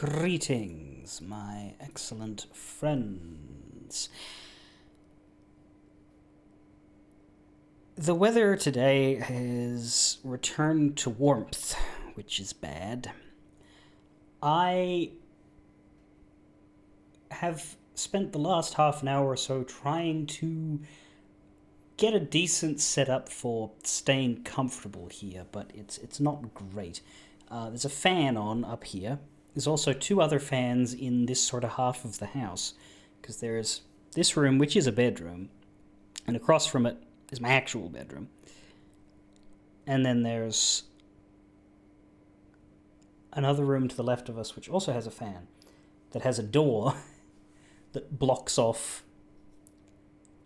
Greetings, my excellent friends. The weather today has returned to warmth, which is bad. I have spent the last half an hour or so trying to get a decent setup for staying comfortable here, but it's not great. There's a fan on up here. There's also two other fans in this sort of half of the house, because there's this room, which is a bedroom, and across from it is my actual bedroom. And then there's another room to the left of us, which also has a fan, that has a door that blocks off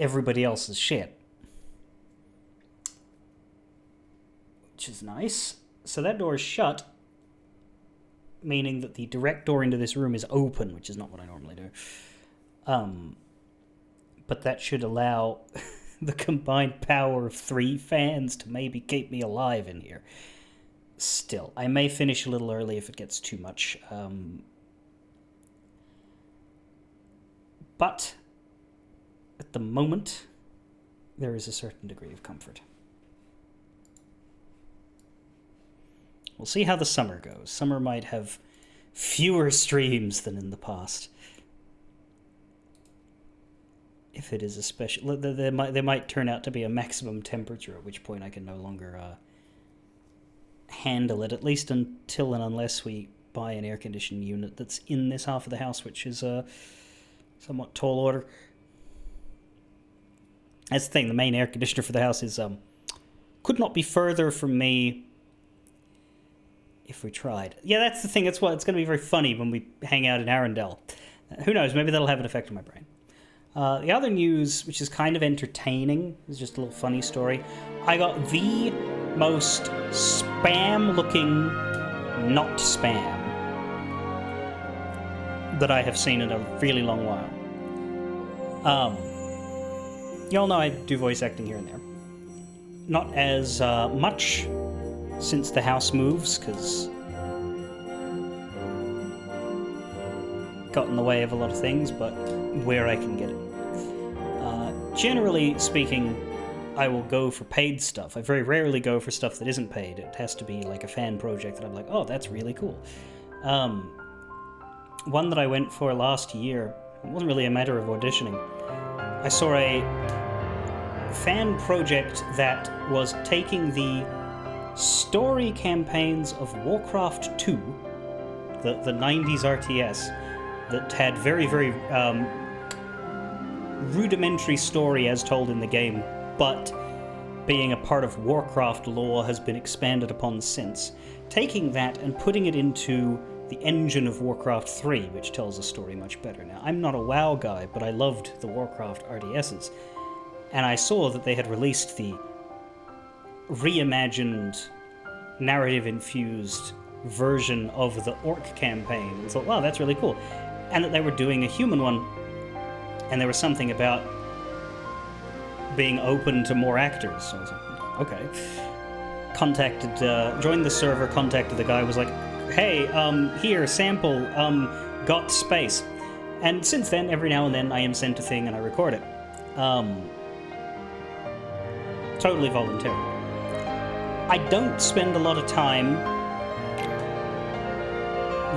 everybody else's shit. Which is nice. So that door is shut, meaning that the direct door into this room is open, which is not what I normally do. But that should allow the combined power of 3 fans to maybe keep me alive in here. Still, I may finish a little early if it gets too much. But at the moment, there is a certain degree of comfort. We'll see how the summer goes. Summer might have fewer streams than in the past. If it is a special... There might turn out to be a maximum temperature, at which point I can no longer handle it, at least until and unless we buy an air-conditioned unit that's in this half of the house, which is a somewhat tall order. That's the thing, the main air conditioner for the house is could not be further from me if we tried. Yeah, that's the thing. It's going to be very funny when we hang out in Arendelle. Who knows? Maybe that'll have an effect on my brain. The other news, which is kind of entertaining, is just a little funny story. I got the most spam-looking not spam that I have seen in a really long while. You all know I do voice acting here and there. Not as much since the house moves, because got in the way of a lot of things, but where I can get it. Generally speaking, I will go for paid stuff. I very rarely go for stuff that isn't paid. It has to be like a fan project that I'm like, oh, that's really cool. One that I went for last year, it wasn't really a matter of auditioning. I saw a fan project that was taking the story campaigns of Warcraft 2, the 90s RTS, that had very, very rudimentary story as told in the game, but being a part of Warcraft lore has been expanded upon since. Taking that and putting it into the engine of Warcraft 3, which tells the story much better. Now, I'm not a WoW guy, but I loved the Warcraft RDSs, and I saw that they had released the reimagined, narrative-infused version of the Orc campaign, and thought, wow, that's really cool. And that they were doing a human one, and there was something about being open to more actors. So I was like, okay. Joined the server, contacted the guy, was like, hey, here, sample, got space. And since then, every now and then, I am sent a thing and I record it. Totally voluntarily. I don't spend a lot of time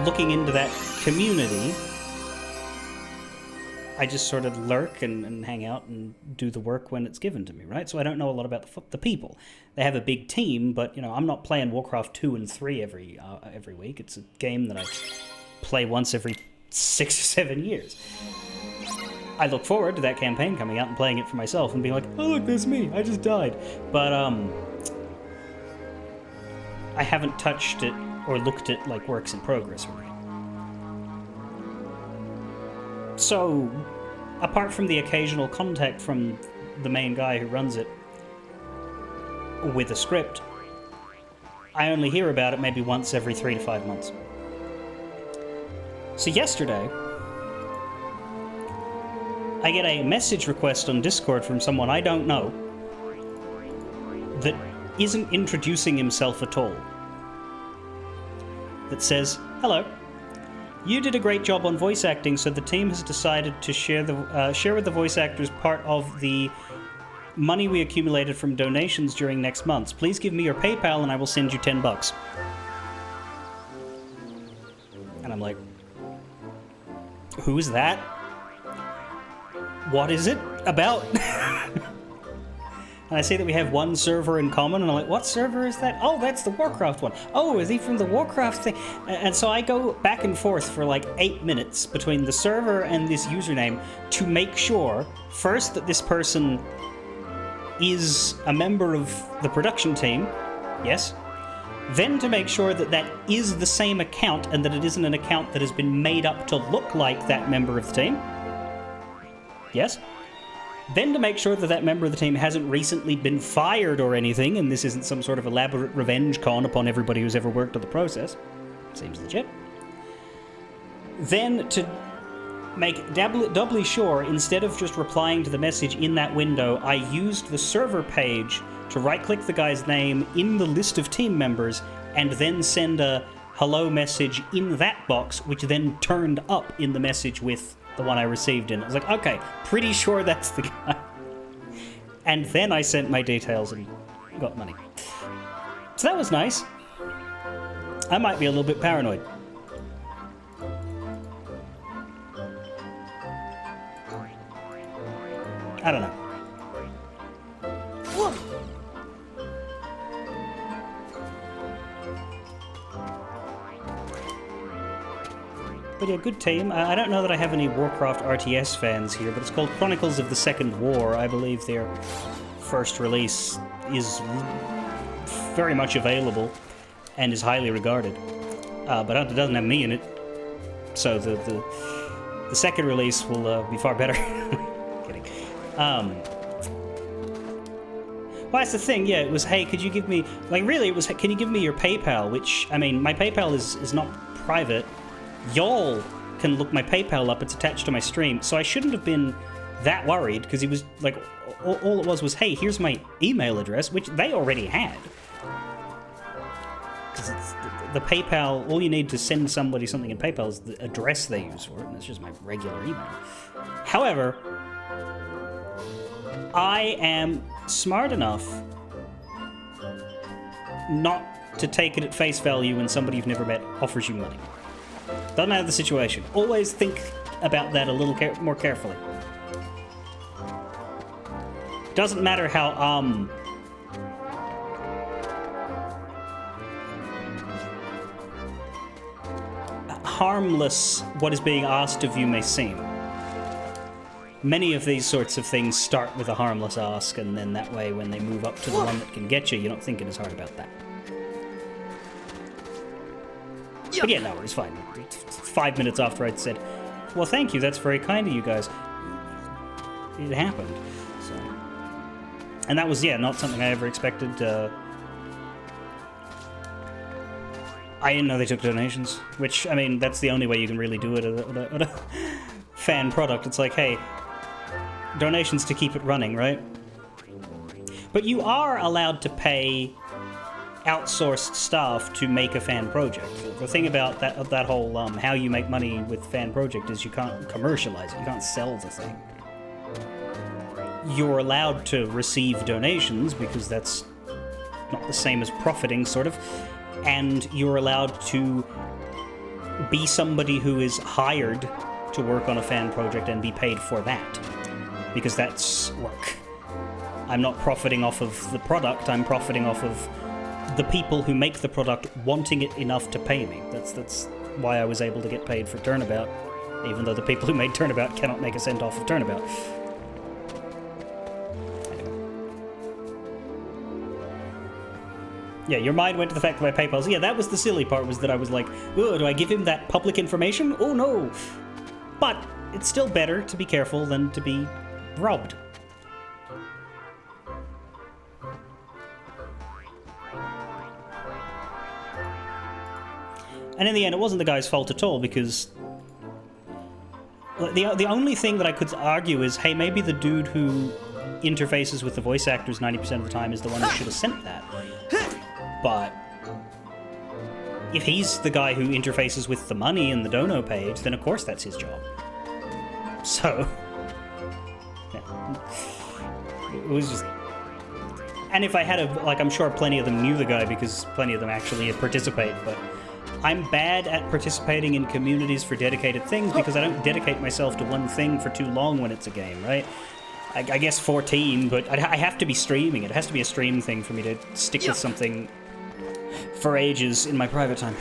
looking into that community. I just sort of lurk and hang out and do the work when it's given to me, right? So I don't know a lot about the people. They have a big team, but I'm not playing Warcraft 2 and 3 every week. It's a game that I play once every 6 or 7 years. I look forward to that campaign coming out and playing it for myself and being like, oh look, there's me, I just died. But I haven't touched it or looked at like works in progress or anything. So, apart from the occasional contact from the main guy who runs it with a script, I only hear about it maybe once every 3 to 5 months. So yesterday, I get a message request on Discord from someone I don't know that isn't introducing himself at all. That says, hello, You did a great job on voice acting, so the team has decided to share with the voice actors part of the money we accumulated from donations during next month. Please give me your PayPal and I will send you $10. And I'm like, who is that? What is it about? And I say that we have one server in common, and I'm like, what server is that? Oh, that's the Warcraft one. Oh, is he from the Warcraft thing? And so I go back and forth for like 8 minutes between the server and this username to make sure, first, that this person is a member of the production team. Yes. Then to make sure that that is the same account and that it isn't an account that has been made up to look like that member of the team. Yes. Then to make sure that that member of the team hasn't recently been fired or anything, and this isn't some sort of elaborate revenge con upon everybody who's ever worked on the process. Seems legit. Then to make doubly sure, instead of just replying to the message in that window, I used the server page to right-click the guy's name in the list of team members and then send a hello message in that box, which then turned up in the message with the one I received in. I was like, okay, pretty sure that's the guy. And then I sent my details and got money. So that was nice. I might be a little bit paranoid. I don't know. But yeah, good team. I don't know that I have any Warcraft RTS fans here, but it's called Chronicles of the Second War. I believe their first release is very much available and is highly regarded. But it doesn't have me in it, so the second release will be far better. Kidding. Well, that's the thing, yeah, it was, hey, could you give me... Like, really, it was, can you give me your PayPal? Which, I mean, my PayPal is not private. Y'all can look my PayPal up, it's attached to my stream, so I shouldn't have been that worried, because he was, like, all it was, hey, here's my email address, which they already had. Because it's the PayPal, all you need to send somebody something in PayPal is the address they use for it, and it's just my regular email. However, I am smart enough not to take it at face value when somebody you've never met offers you money. Doesn't matter the situation. Always think about that a little more carefully. Doesn't matter how, harmless what is being asked of you may seem. Many of these sorts of things start with a harmless ask, and then that way when they move up to the one that can get you, you're not thinking as hard about that. But yeah, no, it's fine. 5 minutes after I'd said, well, thank you, that's very kind of you guys. It happened. So. And that was, yeah, not something I ever expected. I didn't know they took donations, which, I mean, that's the only way you can really do it at a fan product. It's like, hey, donations to keep it running, right? But you are allowed to pay outsourced staff to make a fan project. The thing about that whole how you make money with fan project is you can't commercialize it. You can't sell the thing. You're allowed to receive donations because that's not the same as profiting, sort of. And you're allowed to be somebody who is hired to work on a fan project and be paid for that. Because that's work. I'm not profiting off of the product, I'm profiting off of the people who make the product wanting it enough to pay me. That's why I was able to get paid for Turnabout, even though the people who made Turnabout cannot make a cent off of Turnabout. Anyway. Yeah, your mind went to the fact that my PayPal's... Yeah, that was the silly part, was that I was like, oh, do I give him that public information? Oh, no! But it's still better to be careful than to be robbed. And in the end, it wasn't the guy's fault at all, because the only thing that I could argue is, hey, maybe the dude who interfaces with the voice actors 90% of the time is the one who should have sent that. But if he's the guy who interfaces with the money and the dono page, then of course that's his job. So, yeah. It was just... And if I had I'm sure plenty of them knew the guy because plenty of them actually participate, but I'm bad at participating in communities for dedicated things because I don't dedicate myself to one thing for too long when it's a game, right? I guess 14, but I have to be streaming. It has to be a stream thing for me to stick with something for ages in my private time.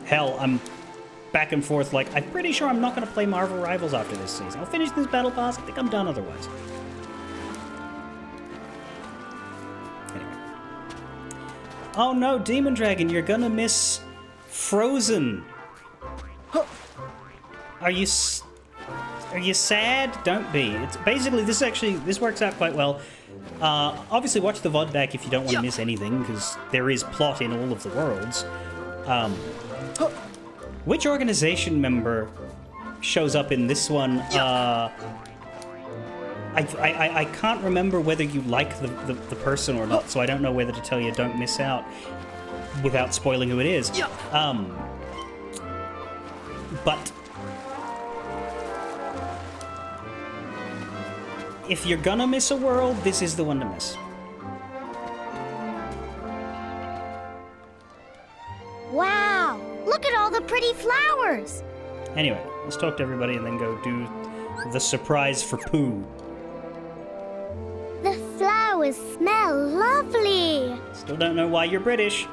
Hell, I'm back and forth, like, I'm pretty sure I'm not going to play Marvel Rivals after this season. I'll finish this Battle Pass, I think I'm done otherwise. Anyway. Oh no, Demon Dragon, you're gonna miss Frozen. Are you sad? Don't be. It's basically, this works out quite well. Obviously watch the VOD back if you don't want to miss anything, because there is plot in all of the worlds. Which organization member shows up in this one? I can't remember whether you like the person or not, so I don't know whether to tell you don't miss out without spoiling who it is. But if you're gonna miss a world, this is the one to miss. Wow! Look at all the pretty flowers! Anyway, let's talk to everybody and then go do the surprise for Pooh. The flowers smell lovely! Still don't know why you're British.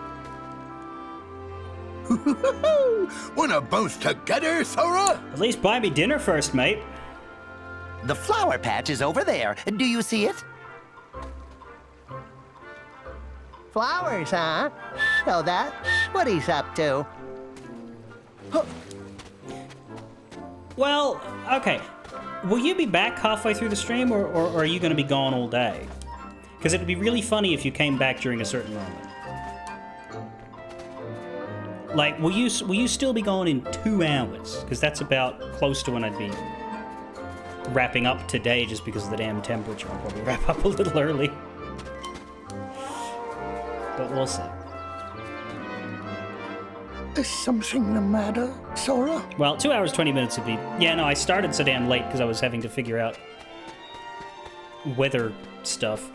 Wanna bounce together, Sora? At least buy me dinner first, mate. The flower patch is over there. Do you see it? Flowers, huh? So that's what he's up to. Well, okay. Will you be back halfway through the stream, or are you going to be gone all day? Because it would be really funny if you came back during a certain moment. Like, will you still be gone in 2 hours? Because that's about close to when I'd be wrapping up today, just because of the damn temperature. I'll probably wrap up a little early. But we'll see. Is something the matter, Sora? Well, 2 hours, 20 minutes would be... Yeah, no, I started so damn late because I was having to figure out weather stuff.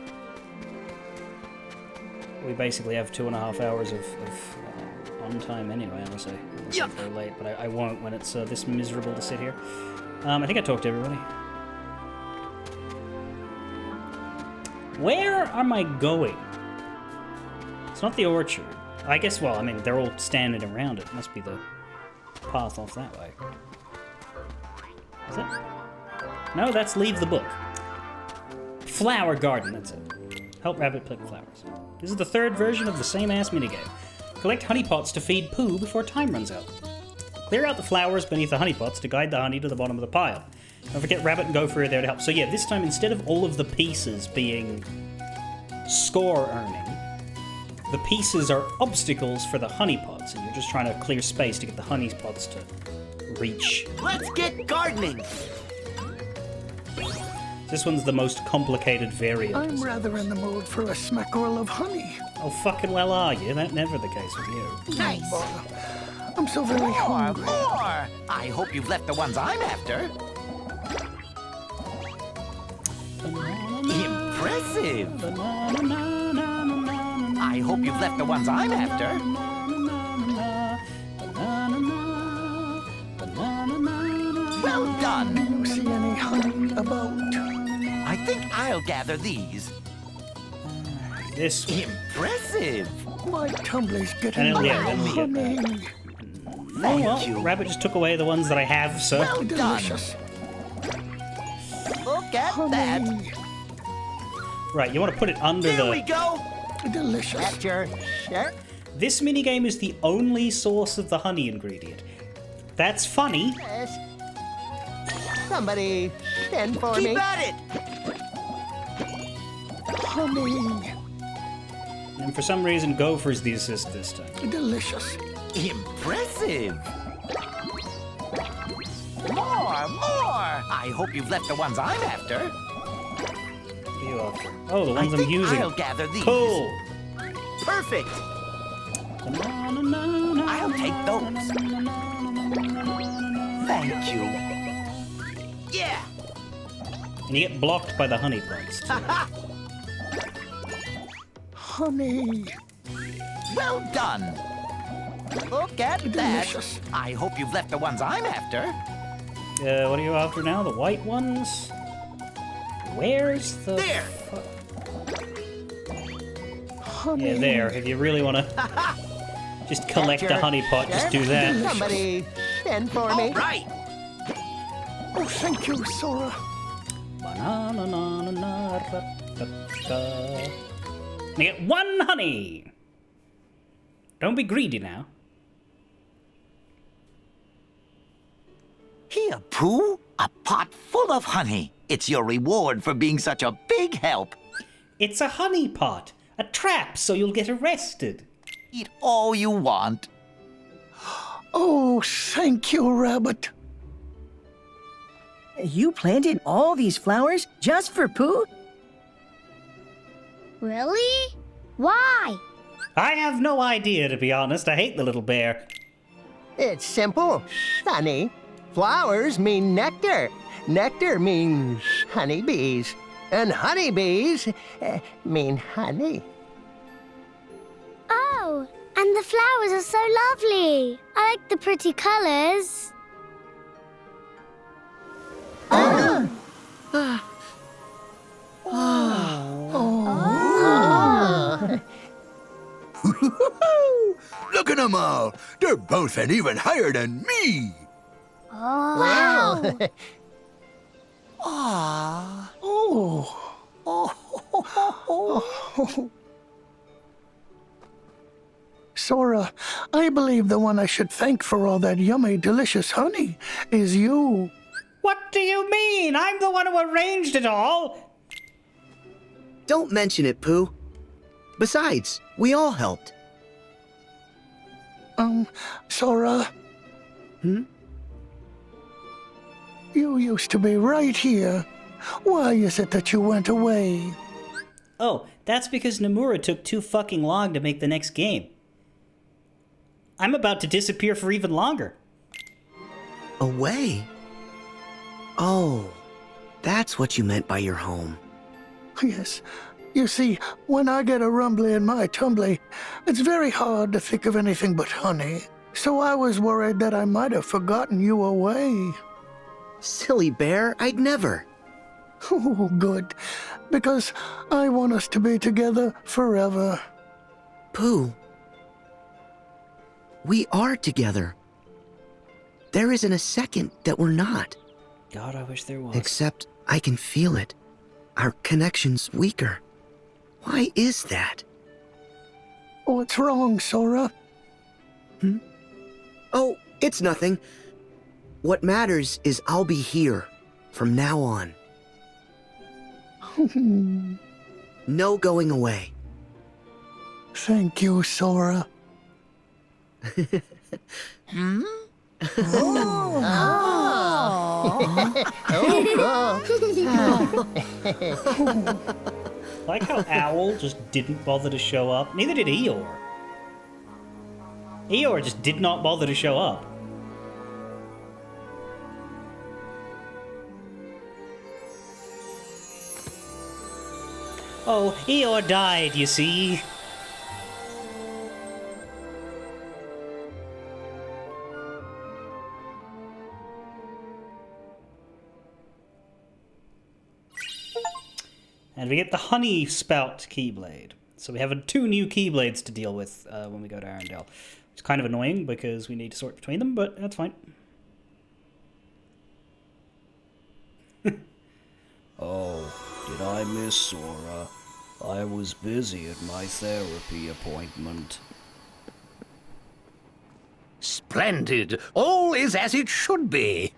We basically have 2.5 hours of on time anyway, unless I'm very late, but I won't when it's this miserable to sit here. I think I talked to everybody. Where am I going? It's not the orchard. I guess, well, I mean, they're all standing around it. It must be the path off that way. Is it? No, that's leave the book. Flower garden, that's it. Help Rabbit pick flowers. This is the 3rd version of the same-ass minigame. Collect honey pots to feed Pooh before time runs out. Clear out the flowers beneath the honey pots to guide the honey to the bottom of the pile. Don't forget Rabbit and Gopher are there to help. So yeah, this time, instead of all of the pieces being score earning, the pieces are obstacles for the honey pots, and you're just trying to clear space to get the honey pots to reach. Let's get gardening. This one's the most complicated variant. I'm rather in the mood for a smackerel of honey. Oh, fucking well are you? That's never the case with you. Nice. I'm so very More, hungry. more. I hope you've left the ones I'm after. Impressive. I hope you've left the ones I'm after. Well done. Do you see any honey about? I think I'll gather these. This one. Impressive. My tumbler's And getting it'll- yeah, low let me get that. honey. Oh, well, you. Rabbit just took away the ones that I have, so... Well done. Delicious. Look at that. Honey. Right, you want to put it under Here we the... go. Delicious. That's your shirt? This minigame is the only source of the honey ingredient. That's funny. Yes. Somebody send for me. Keep at it. Honey. And for some reason, Gopher's the assist this time. Delicious. Impressive. More, more. I hope you've left the ones I'm after. What are you after? Oh, the I ones I'm think using. I'll gather these. Cool. Perfect. I'll take those. Thank you. Yeah. And you get blocked by the honey pots. Honey. Well done. Look at Delicious. that. I hope you've left the ones I'm after. What are you after now? The white ones? Where's the... There. Honey. Yeah, there. If you really want to just collect a honey pot, just do that. Somebody send for me. All right. Oh, thank you, Sora. Banana-na-na-na-ra-ta-ta. You get one honey! Don't be greedy now. Here, Pooh, a pot full of honey. It's your reward for being such a big help. It's a honey pot. A trap, so you'll get arrested. Eat all you want. Oh, thank you, Rabbit. You planted all these flowers just for Pooh? Really? Why? I have no idea, to be honest. I hate the little bear. It's simple, Sonny. Flowers mean nectar. Nectar means honeybees. And honeybees mean honey. Oh, and the flowers are so lovely. I like the pretty colors. Look at them all. They're both and even higher than me. Oh. Wow. Sora, I believe the one I should thank for all that yummy, delicious honey is you. What do you mean? I'm the one who arranged it all. Don't mention it, Pooh. Besides, we all helped. Sora. Hmm? You used to be right here. Why is it that you went away? Oh, that's because Nomura took too fucking long to make the next game. I'm about to disappear for even longer. Away? Oh, that's what you meant by your home. Yes. You see, when I get a rumbly in my tumbly, it's very hard to think of anything but honey. So I was worried that I might have forgotten you away. Silly bear, I'd never. Oh, good. Because I want us to be together forever. Pooh, we are together. There isn't a second that we're not. God, I wish there was. Except I can feel it. Our connection's weaker. Why is that? What's wrong, Sora? Oh, it's nothing. What matters is I'll be here from now on. No going away. Thank you, Sora. Like how Owl just didn't bother to show up. Neither did Eeyore. Eeyore just did not bother to show up. Oh, Eeyore died, you see. And we get the Honey Spout Keyblade. So we have 2 new Keyblades to deal with when we go to Arendelle. It's kind of annoying because we need to sort between them, but that's fine. Oh, did I miss Sora? I was busy at my therapy appointment. Splendid. All is as it should be.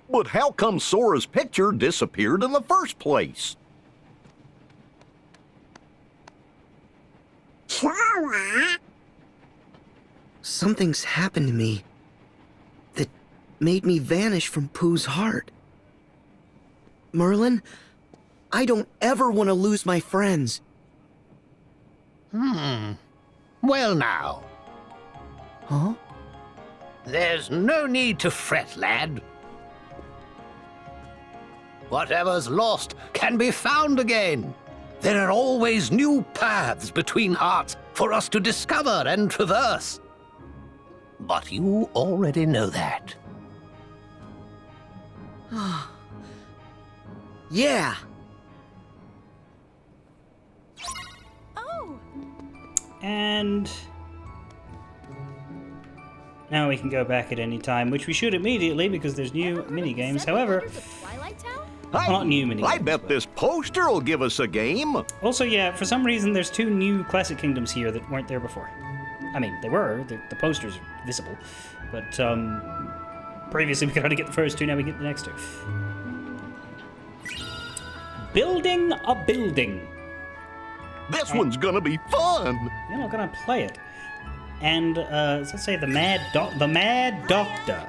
But how come Sora's picture disappeared in the first place? Something's happened to me that made me vanish from Pooh's heart. Merlin, I don't ever want to lose my friends. Well now, Huh? there's no need to fret, lad. Whatever's lost can be found again. There are always new paths between hearts for us to discover and traverse. But you already know that. Yeah. And now we can go back at any time, which we should immediately because there's new mini games. However, well, not new mini I games, bet but- this poster will give us a game. Also, yeah, for some reason there's 2 new Classic Kingdoms here that weren't there before. I mean, they were. The posters are visible, but previously we could only get the first 2. Now we get the next 2. Building a building. This one's gonna be fun. You're not gonna play it. And let's say the Mad Doctor.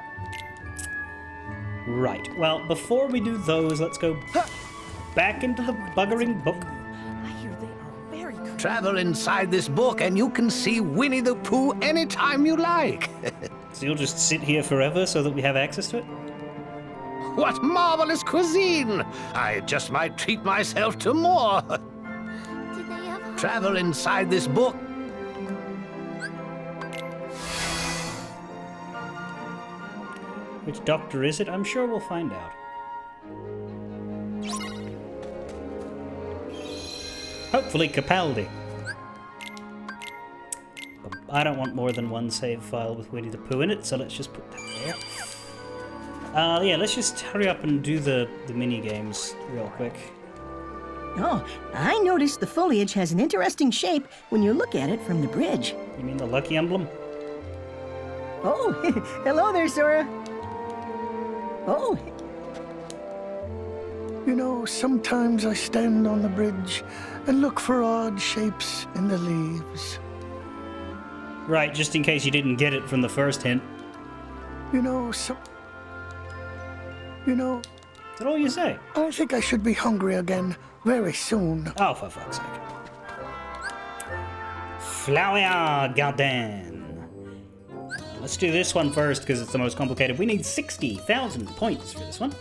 Right. Well, before we do those, let's go back into the buggering book. Travel inside this book and you can see Winnie the Pooh anytime you like. So you'll just sit here forever so that we have access to it? What marvelous cuisine! I just might treat myself to more. Did they have Travel inside this book. Which doctor is it? I'm sure we'll find out. Hopefully Capaldi. But I don't want more than one save file with Winnie the Pooh in it, so let's just put that there. Yeah, let's just hurry up and do the mini games real quick. Oh, I noticed the foliage has an interesting shape when you look at it from the bridge. You mean the lucky emblem? Oh, hello there, Sora. Oh, You know, sometimes I stand on the bridge and look for odd shapes in the leaves. Right, just in case you didn't get it from the first hint. You know, Is that all you say? I think I should be hungry again very soon. Oh, for fuck's sake. Flower Garden. Let's do this one first because it's the most complicated. We need 60,000 points for this one.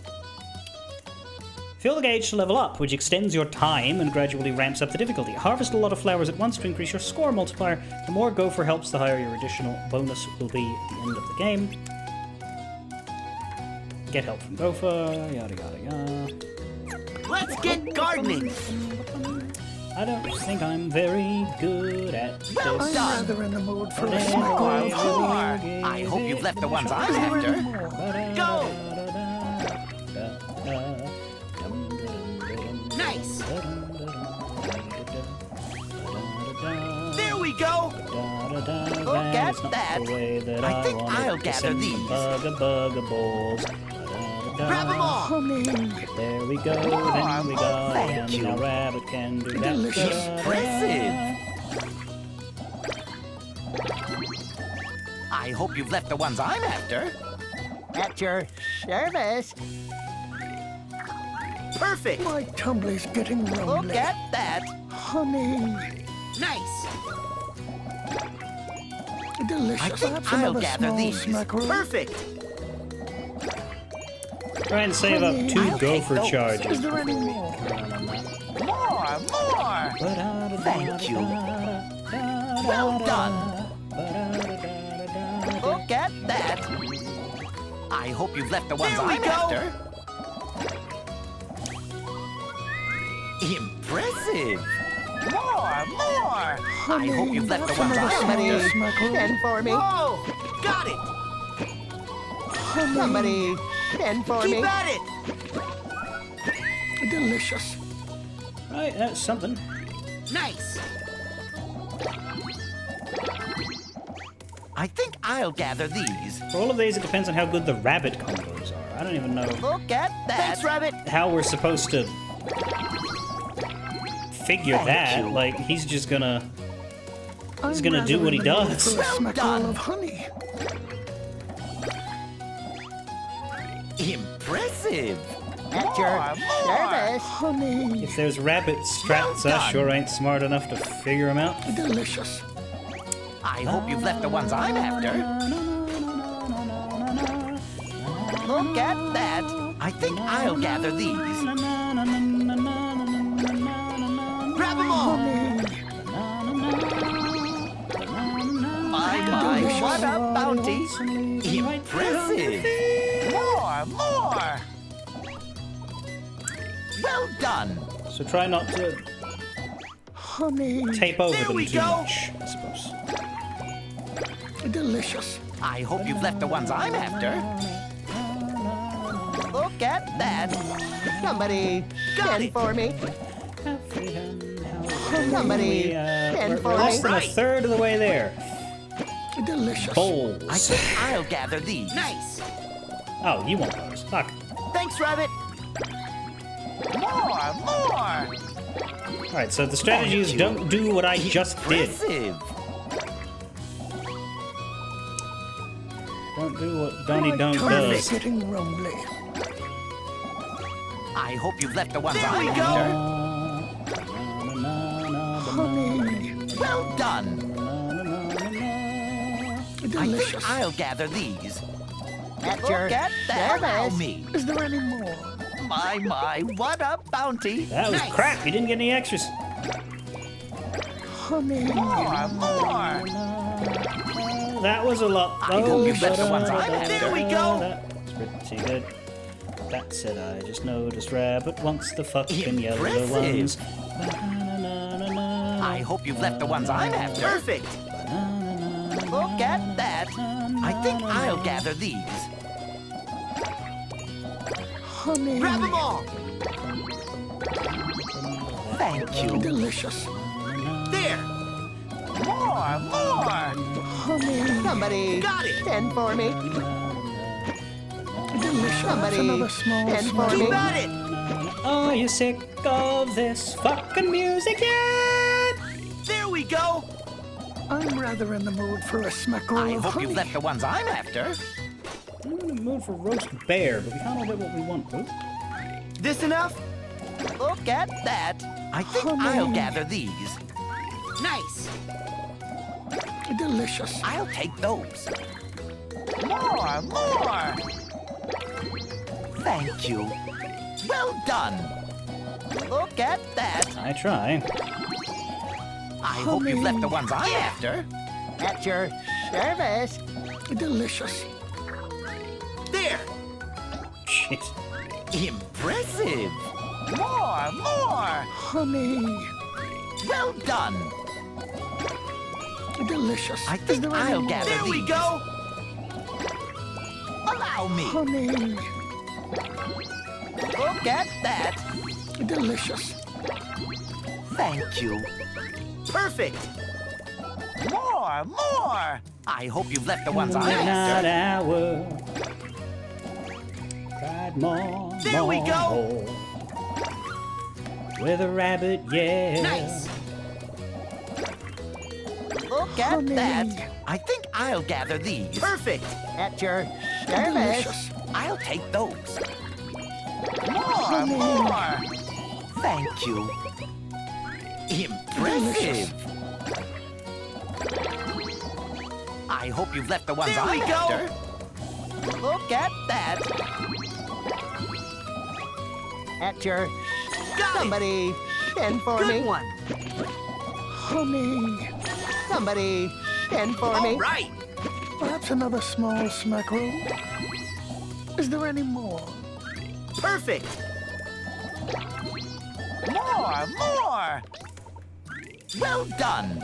Fill the gauge to level up, which extends your time and gradually ramps up the difficulty. Harvest a lot of flowers at once to increase your score multiplier. The more Gopher helps, the higher your additional bonus will be at the end of the game. Get help from Gopher, yada yada yada. Let's get gardening. I don't think I'm very good at this. Well I'm done. rather in the mood for a More, snack. more. I hope you've left the ones I'm after. Go. Nice. There we go. Look at that. I think I'll gather these. Buggables. Grab them all. Honey, There we go. More. Then we got Thank and you. now rabbit can do that. Delicious. Impressive. I hope you've left the ones I'm after. At your service. Perfect. my tumbly's getting rumbly. Look at that. Honey, Nice. delicious. I think Perhaps I'll another gather small these. smackerel. Perfect. Try and save up 2 I'll take Gopher those. charges. Is there any more? More. Thank you. Well done. Look at that. I hope you've left the ones I'm after. Impressive. More. I hope you've left the ones I'm Somebody after. send for me. Oh, got it. Somebody send for me. Keep at it. Delicious. Right, that's something. Nice. I think I'll gather these. For all of these, it depends on how good the rabbit combos are. I don't even know Look at that. Thanks, Rabbit. how we're supposed to figure Thank that. you. Like, he's just gonna... I'm gonna do rather what he in the mood does. For a Well smackerel done. of honey. Impressive. At your service. Honey, If there's rabbit strats, Well I done. sure ain't smart enough to figure them out. delicious. I hope you've left the ones I'm after. Look at that. I think I'll gather these. Grab them all. My, what a bounty. Impressive. More. Well done. So try not to Honey. tape over them we too go. much, I suppose. Delicious. I hope you've left the ones I'm after. Look at that. Somebody Got it. for me. We're for less me. than a third of the way there. Delicious. Bowls. I think I'll gather these. Nice. Oh, you want those. Fuck. Thanks, Rabbit. More. Alright, so the strategy is don't do what I just did. Impressive. Don't do what Donnie My Don't tongue does. is getting rumbly. I hope you've left the ones I'm after. Honey. Well done. I Delicious. think I'll gather these. At Look your at that. Allow service. me. Is there any more? My, what a bounty. That was crap. You didn't get any extras. Honey. More. That was a lot. I hope you've left the ones I'm after. There we go. That's pretty good. That said, I just noticed Rabbit wants the fucking yellow Impressive. ones. I hope you've left the ones I'm after. Perfect. Look at that. I think I'll gather these. Honey. Grab them all. Thank you. Delicious. There. More. Honey. Somebody Got it. send for me. Delicious. Somebody Another small send for snack. me. You got it. Are you sick of this fucking music yet? There we go. I'm rather in the mood for a smackerel I of hope honey. you've left the ones I'm after. I'm in the mood for roast bear, but we can't all get what we want. Ooh. This enough? Look at that. I think Honey. I'll gather these. Nice. Delicious. I'll take those. More. Thank you. Well done. Look at that. I try. I hope you've left the ones I'm after. At your service. Delicious. There. Shit. Impressive. More. Honey. Well done. Delicious. I Is think there any I'll more? gather these. There we go. Allow me. Honey. Look at that. Delicious. Thank you. Perfect. More. I hope you've left the ones I'm Midnight after. hour. Cried more. There we go. more. With a rabbit, yeah. Nice. Look at Honey. that. I think I'll gather these. Perfect. At your service. Delicious. I'll take those. More. Thank you. Impressive. I hope you've left the ones I'm after. Look at that. At your Got it. somebody send for Good me. one. Honey. Somebody send for All me. right. Perhaps another small smackerel? Is there any more? Perfect. More. Well done.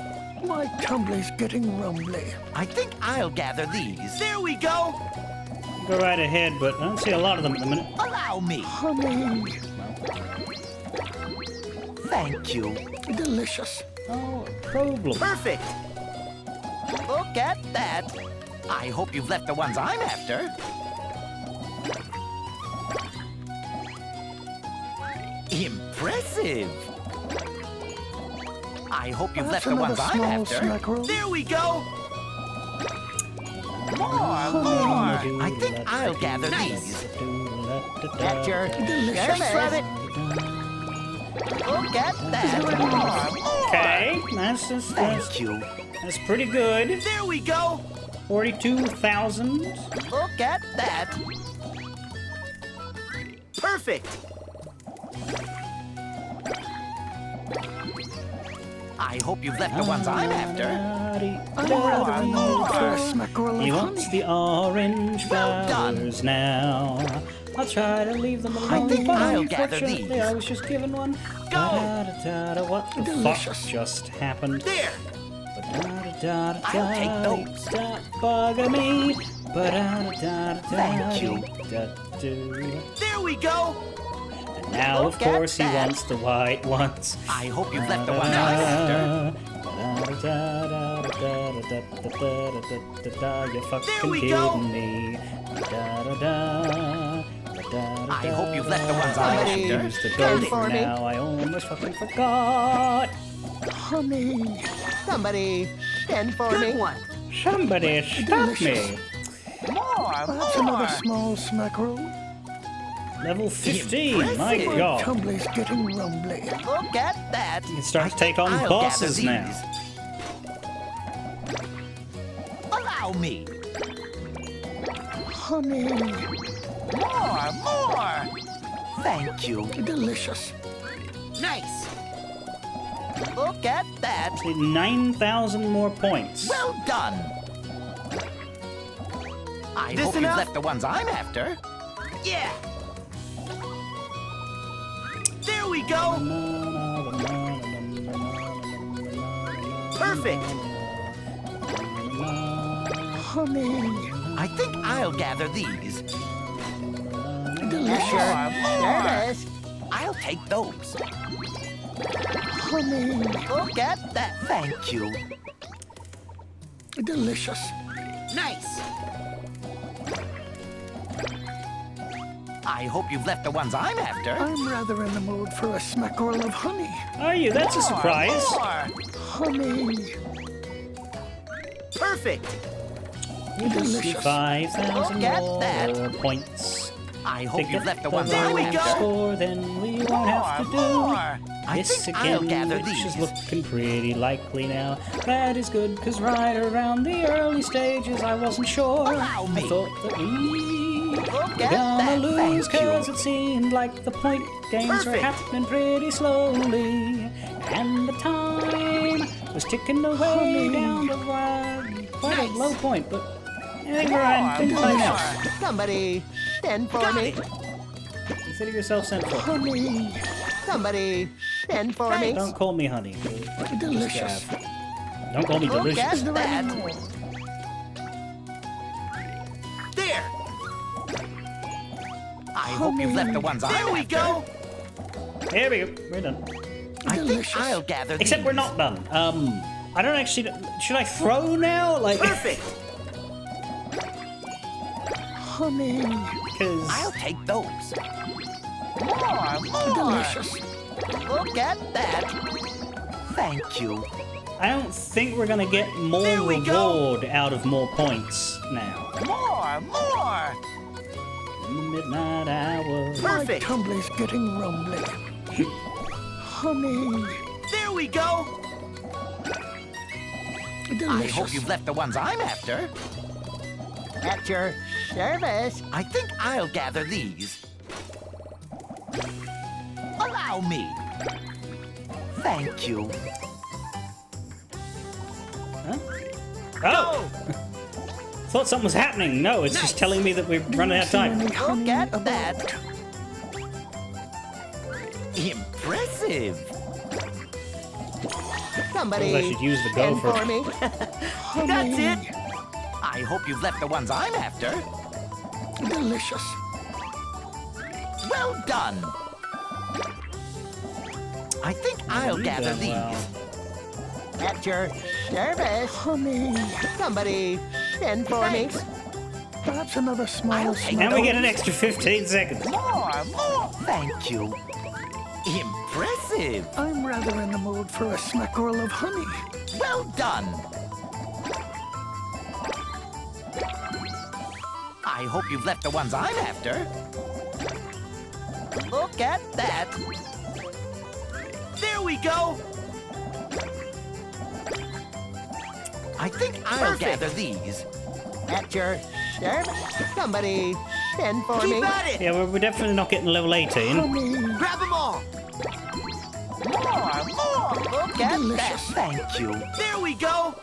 My tumbly's getting rumbly. I think I'll gather these. There we go. Go right ahead, but I don't see a lot of them at the minute. Allow me. Honey. Thank you. Delicious. Oh, a problem. Perfect. Look at that. I hope you've left the ones I'm after. Impressive. I hope you've left Perhaps the ones another I'm small after. smackerel? There we go. More. I think I'll gather these. At your Delicious. service. Look at that. Okay, Thank you. that's pretty good. There we go. 42,000. Look at that. Perfect. I hope you've left the ones I'm after. For a smackerel He of wants honey. the orange Well done. flowers now. I'll try to leave them alone. I think but I'll gather unfortunately, these. I was just given one. Go. Ba-da-da-da, what the Delicious. fuck just happened? There. Ba-da-da-da-da, I'll take those. Stop bugging me. Ba-da-da-da-da, Thank you. da-do. There we go. And now, of Look at course, he that. wants the white ones. I hope you've left the ones I'm after. You're fucking we go. kidding me. I hope you've left the ones I'm I after. used to go Stand for for me. now. I almost fucking forgot. Honey. Somebody stand for Good me. one. Somebody stop me. Delicious. Perhaps another small smackerel. Level 15. My Impressive. God. Tumbly's getting rumbly. Look at that. You can start to take on I'll bosses gather now. these. Allow me. Honey. More. Thank you. Delicious. Nice. Look at that. 9,000 more points. Well done. I This hope enough? you've left the ones I'm after. Yeah. There we go. Perfect. Honey. I think I'll gather these. Delicious. Service. I'll take those. Honey. Look at that. Thank you. Delicious. Nice. I hope you've left the ones I'm after. I'm rather in the mood for a smackerel of honey. Are you? That's a surprise. More. Honey. Perfect. Delicious. 5,000 Look at more that. points. I hope Pick you've up left the the ones I'm low after. score, then we won't have to do More. I this think I'll again, gather which these. is looking pretty likely now. That is good, because right around the early stages I wasn't sure. Allow me. I thought that we Look were at gonna that. lose, Thank because you. it seemed like the point games were Perfect. happening pretty slowly. And the time was ticking away down to quite a Nice. low point, but I think we're in time now. Somebody stand for Got me. it. Consider yourself sent for. Honey. Somebody stand for me. Don't call me honey. Delicious. Don't call me Look delicious. at Is there any that. more? There. I hope you've left the ones I'm after. There we go. Here we go. We're done. I think Delicious. I'll gather Except these. we're not done. I don't actually. Should I throw now? Like, Perfect. Honey. because I'll take those. More. Delicious. Look at that. Thank you. I don't think we're gonna get more There we go. reward out of more points now. More. In the midnight hour. My Perfect. tumbly's getting rumbly. Honey. There we go. I Delicious. hope you've left the ones I'm after. At your service. I think I'll gather these. Allow me. Thank you. Oh! Thought something was happening. No, it's just telling me that we're running out of time. Any honey Look at about? that. Impressive. Somebody Suppose I should use the stand gopher. for me. That's it. I hope you've left the ones I'm after. Delicious. Well done. I think I'll gather done these. well. At your service. Honey. Somebody stand for me. Thanks. Perhaps another small I'll take And we get an those. extra 15 seconds. More. Thank you. Impressive. I'm rather in the mood for a smackerel of honey. Well done. I hope you've left the ones I'm after. Look at that. There we go. I think I'll gather these. At your service. Somebody send for me. Keep at it. Yeah, we're definitely not getting level 18. Grab them all. More. Look at that. Thank you. There we go.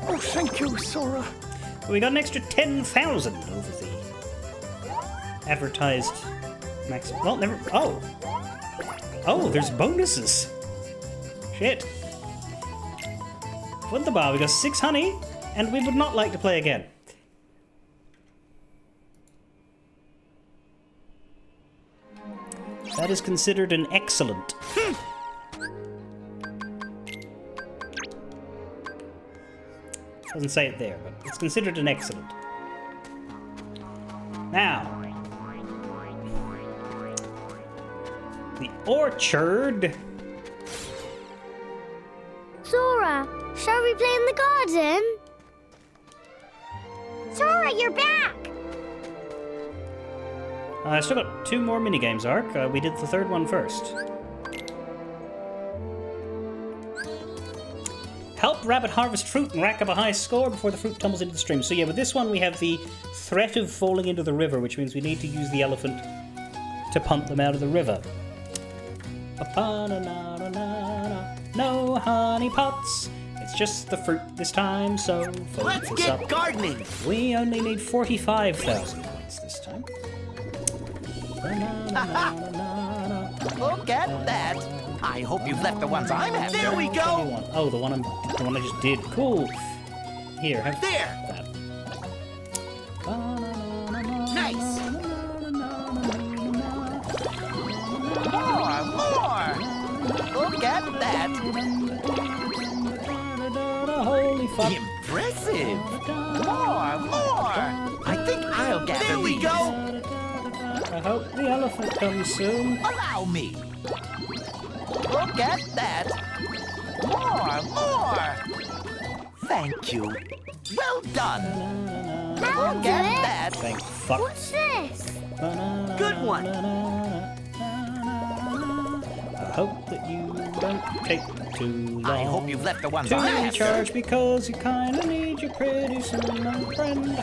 Oh, thank you, Sora. We got an extra 10,000 over the advertised max. Well, never. Oh. Oh, there's bonuses. Shit. Wunderbar, we got 6 honey, and we would not like to play again. That is considered an excellent. Doesn't say it there, but it's considered an excellent. Now, the orchard. Sora, shall we play in the garden? Sora, you're back! I still got 2 more minigames, Ark. We did the 3rd one first. Help Rabbit harvest fruit and rack up a high score before the fruit tumbles into the stream. So yeah, with this one we have the threat of falling into the river, which means we need to use the elephant to pump them out of the river. No honey pots. It's just the fruit this time, so Let's get gardening. We only need 45,000 points this time. Look at that. I hope you've left the ones I'm after. There we go. Oh, the one I just did. Cool. Here, have there. That. Nice. More. Look at that. Holy fuck. Impressive. More. I think I'll gather There we go. I hope the elephant comes soon. Allow me. Look at that. More. Thank you. Well done. Look at that. Thank fuck. What's this? Good one. I hope that you don't take too long. I hope you've left the ones to I'm recharge because you kinda need you pretty soon, my friend.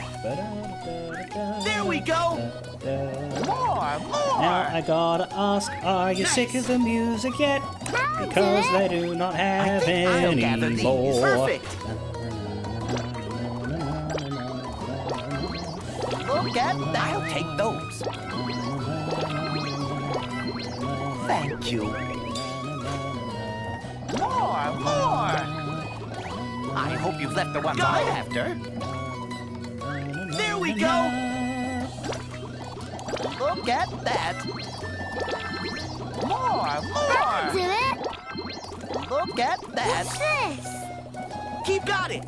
There we go. More. Now I gotta ask, are you sick of the music yet? Because they do not have any more. Perfect. Look at that. I'll take those. Thank you. More. I hope you've left the ones I'm after. There we go. Look at that. More. That'll do it. Look at that. What's this? Keep got it.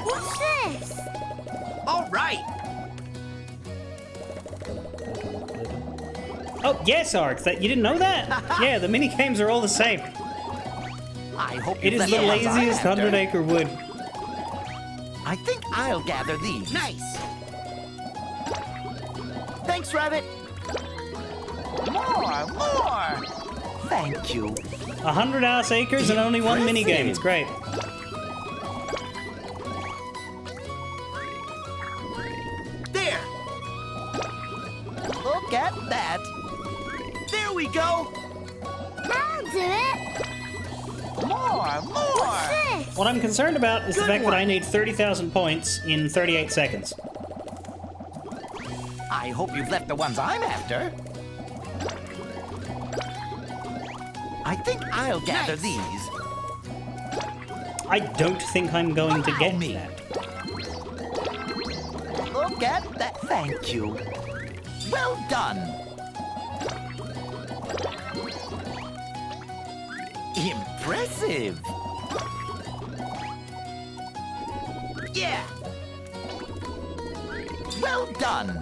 What's this? All right. Oh, yes, Ark. That you didn't know that? Yeah, the mini games are all the same. I hope It is the laziest 100-acre wood. I think I'll gather these. Nice. Thanks, Rabbit. More. Thank you. 100 ass acres and only 1 mini game. It's great. There. Look at that. There we go. That'll do it. More. What's this? What I'm concerned about is the Good fact one. that I need 30,000 points in 38 seconds. I hope you've left the ones I'm after. I think I'll gather these. I don't think I'm going to get me. that. Look at that. Thank you. Well done. Impressive. Yeah. Well done.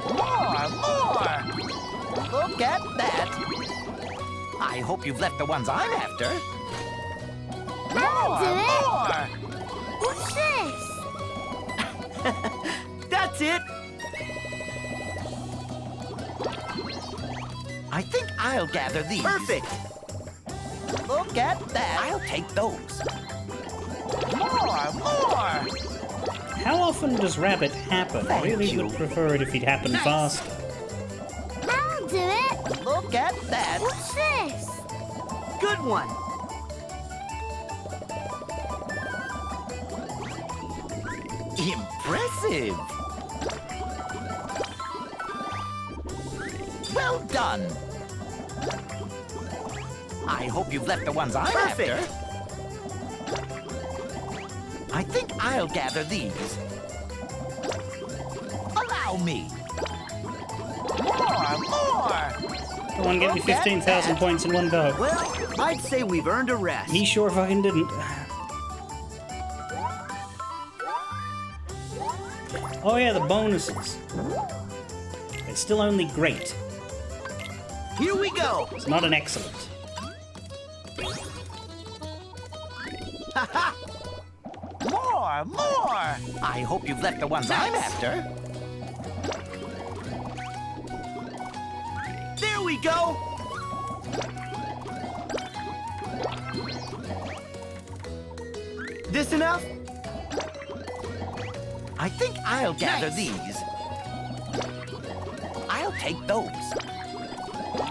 More. Look at that. I hope you've left the ones I'm after. That'll do it. More. What's this? That's I'll gather these. Perfect. Look at that. I'll take those. More. How often does rabbit happen? I really would prefer it if he'd happen faster. I'll do it. Look at that. What's this? Good one. Impressive. Well done. I hope you've left the ones I'm after. I think I'll gather these. Allow me. More. Come on, get me 15,000 points in one go. Well, I'd say we've earned a rest. He sure fucking didn't. Oh yeah, the bonuses. It's still only great. Here we go. It's not an excellent. Haha! More! I hope you've left the ones I'm after. There we go! This enough? I think I'll gather these. I'll take those.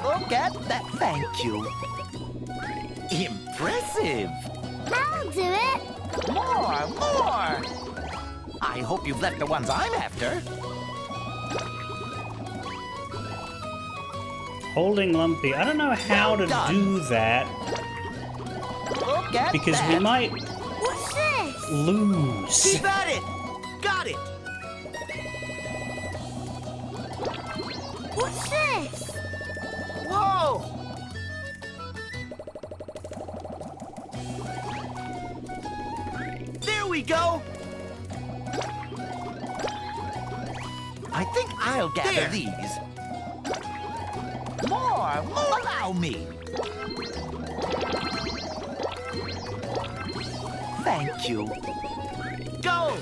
Look at that. Thank you. Impressive. I'll do it. More! I hope you've left the ones I'm after. Holding Lumpy. I don't know how to do that. Look at because that. we might What's this? lose. Keep at it! Got it! What's this? Whoa! There we go! I think I'll gather these. More! Allow me! Thank you. Go!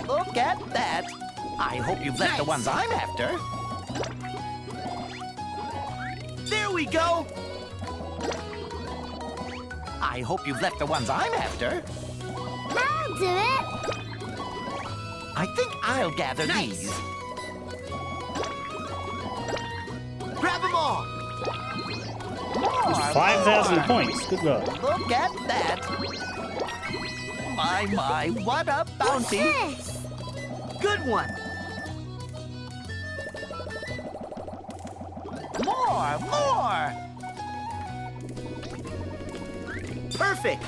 Look at that! I hope you've left the ones I'm after. There we go! I hope you've left the ones I'm after. I'll do it. I think I'll gather these. Grab them all! More! 5,000 points. Good luck. Look at that! My, what a bounty! What's this? Good one! More! Perfect!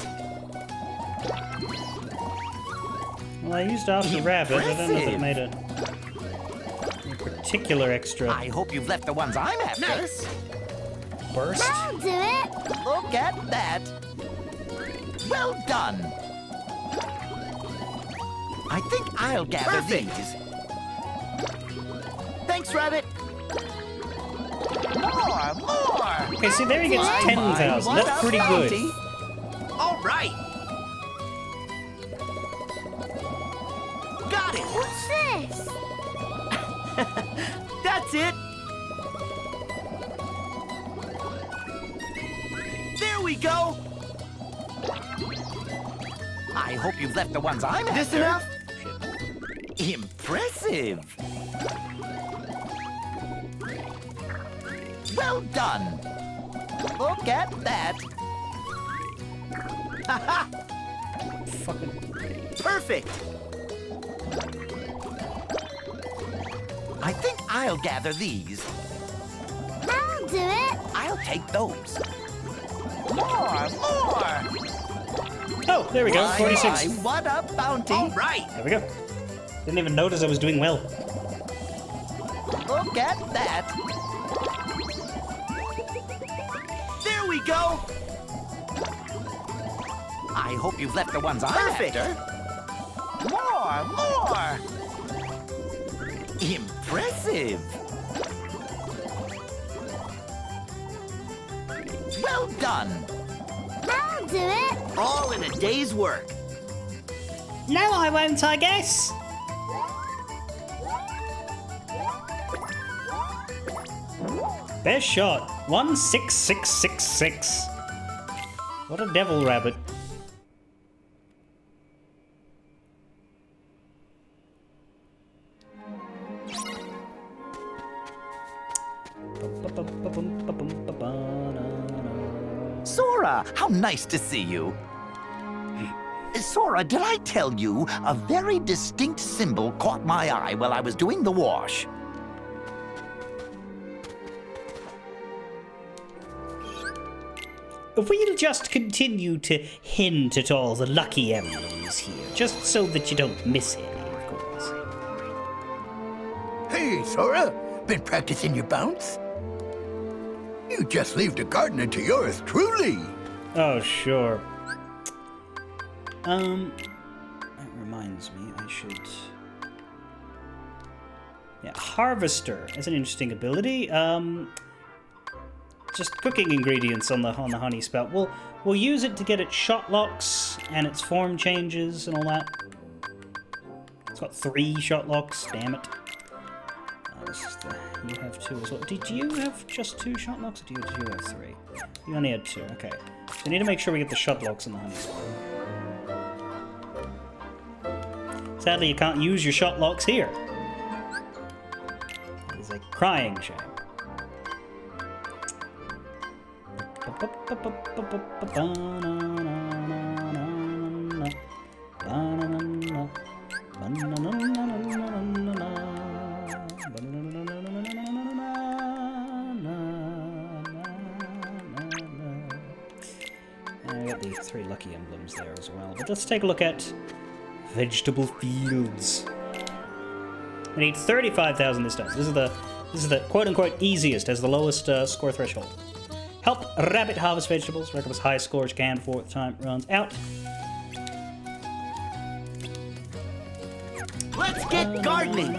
Well, I used off the rabbit. I don't know if it made a particular extra I hope you've left the ones I'm after. burst. I'll do it. Look at that! Well done! I think I'll gather these. Thanks, Rabbit! More! Okay, see, there he gets My, 10,000. what That's a pretty bounty. good. All right! Got it! What's this? That's it! There we go! I hope you've left the ones I'm after. This enough? Impressive! Well done! Look at that! Haha! Fucking. Perfect! I think I'll gather these. I'll do it. I'll take those. More! Oh, there we go. My, 46. what a bounty! All right! There we go. Didn't even notice I was doing well. Look at that! There we go! I hope you've left the ones I'm after. More! Impressive! Well done! I'll do it. All in a day's work. No, I won't, I guess. Best shot. 16666. What a devil rabbit. Sora, how nice to see you. Sora, did I tell you a very distinct symbol caught my eye while I was doing the wash? We'll just continue to hint at all the lucky emblems here, just so that you don't miss any, of course. Hey, Sora. Been practicing your bounce? You just leave the gardener to yours truly. Oh, sure. That reminds me, I should... Yeah, Harvester is an interesting ability. Just cooking ingredients on the honey spout. We'll use it to get its shot locks and its form changes and all that. It's got 3 shot locks, damn it. You have 2 as well. Did you have just 2 shot locks, or do you have 3? You only had 2, okay. So we need to make sure we get the shot locks in the honey spout. Sadly, you can't use your shot locks here. It's a crying shame. I got the 3 lucky emblems there as well. But let's take a look at vegetable fields. We need 35,000 this time. This is the quote-unquote easiest, has the lowest score threshold. Help rabbit harvest vegetables. Rack up as high score as you can before the time runs out. Let's get gardening.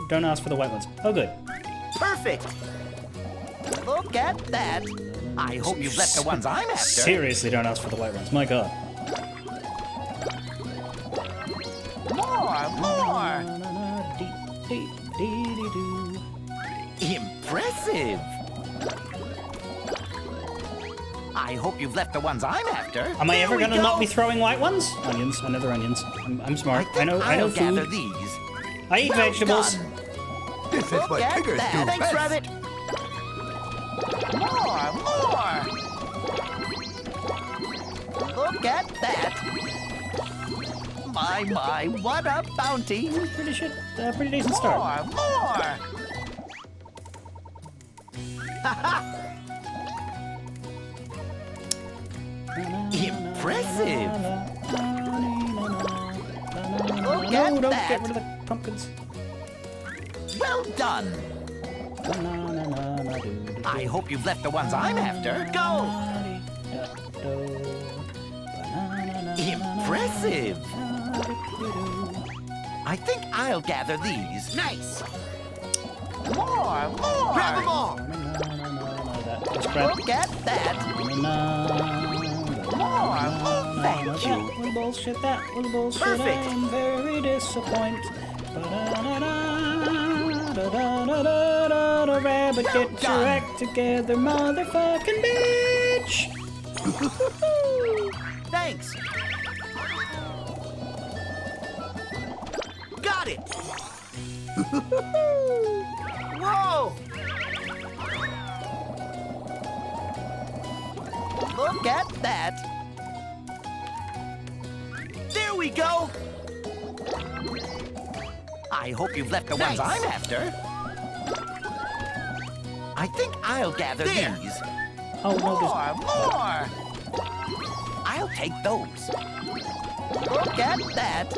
Don't ask for the white ones. Oh, good. Perfect. Look at that. I hope you've left the ones I'm after. Seriously, don't ask for the white ones. My God. More. Impressive. I hope you've left the ones I'm after. Am I ever gonna not be throwing white ones? Onions. I know they're onions. I'm smart. I know I'll food. gather these. I eat vegetables. Done. This is what Tiggers do Thanks, best. Rabbit. More. Look at that. My, what a bounty. Pretty decent start. More. Impressive. Look No, at don't that. get rid of the pumpkins. Well done. I hope you've left the ones I'm after. Go. Impressive. I think I'll gather these. Nice. More. Grab them all. Look at that. More. Thank you. Little bullshit, that little bullshit. Perfect. I'm very disappointed. Rabbit, Well get done. your act together, motherfucking bitch! Thanks. Got it. Whoa. Look at that. There we go. I hope you've left the ones I'm after. I think I'll gather these. Oh, no, More. I'll take those. Look at that.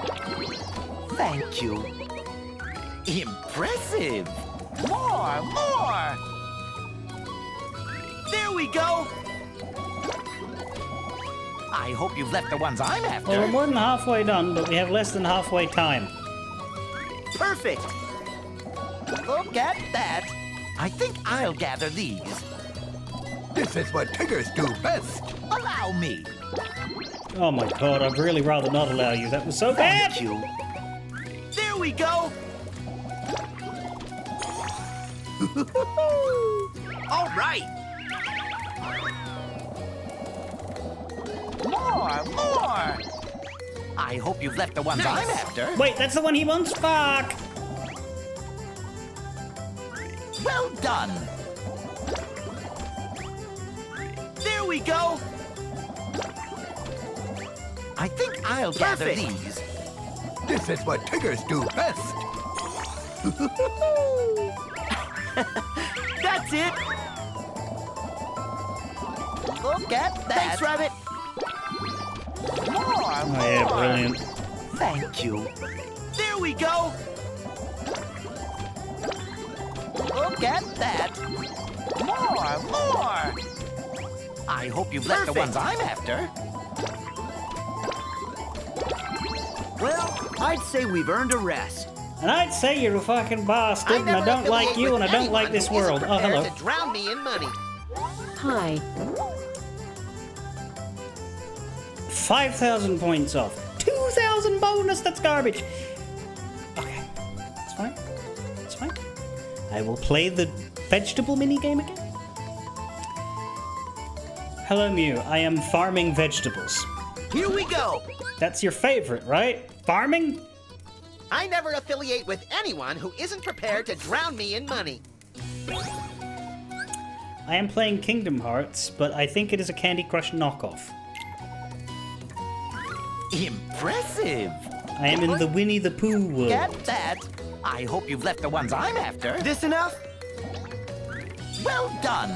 Thank you. Impressive. More. There we go. I hope you've left the ones I'm after. Well, we're more than halfway done, but we have less than halfway time. Perfect. Look at that. I think I'll gather these. This is what Tiggers do best. Allow me. Oh my God, I'd really rather not allow you. That was so bad! Thank you. There we go. All right. More. I hope you've left the ones I'm after. Wait, that's the one he wants? Fuck! Well done. There we go. I think I'll gather these. This is what Tiggers do best. That's it. Look at that. Thanks, Rabbit. More. Oh yeah, brilliant. Thank you. There we go. Look at that. More. I hope you've left the ones I'm after. Well, I'd say we've earned a rest. And I'd say you're a fucking bastard, and I don't like you, and I don't like this world. Oh, hello. To drown me in money. Hi. 5,000 points off. 2,000 bonus, that's garbage. Okay, it's fine. It's fine. I will play the vegetable minigame again. Hello, Mew. I am farming vegetables. Here we go. That's your favorite, right? Farming? I never affiliate with anyone who isn't prepared to drown me in money. I am playing Kingdom Hearts, but I think it is a Candy Crush knockoff. Impressive. I am in the Winnie the Pooh world. Get that. I hope you've left the ones I'm after. This enough? Well done.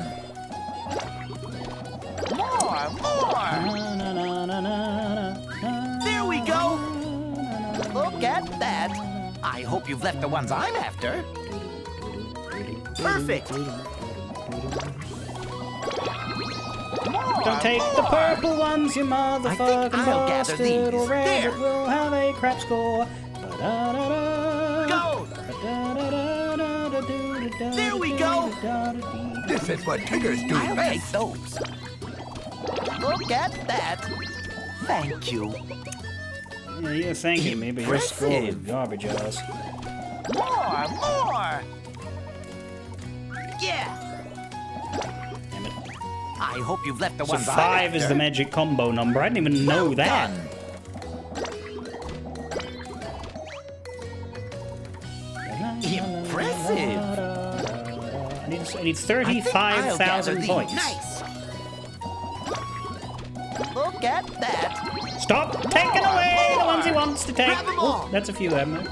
More. Na, na, na, na, na, na, There we go. Look at that. I hope you've left the ones I'm after. Perfect. Don't take the purple ones, you motherfucking I'll gather bastard, these. or red There. will have a crap score. Go. There we go. This is what Tiggers do I'll take best. those. Look at that. Thank you. Yeah, you're thanking me, but your score is Impressive. garbage ass. More. Yeah. Damn it. I hope you've left the So ones I'm 5 is after. the magic combo number. I didn't even know Well that. done. Impressive. I need I think I'll gather 35,000 these. points. Nice. Look at that. Stop taking away the ones he wants to take. Grab 'em all. Oh, that's a few, haven't I?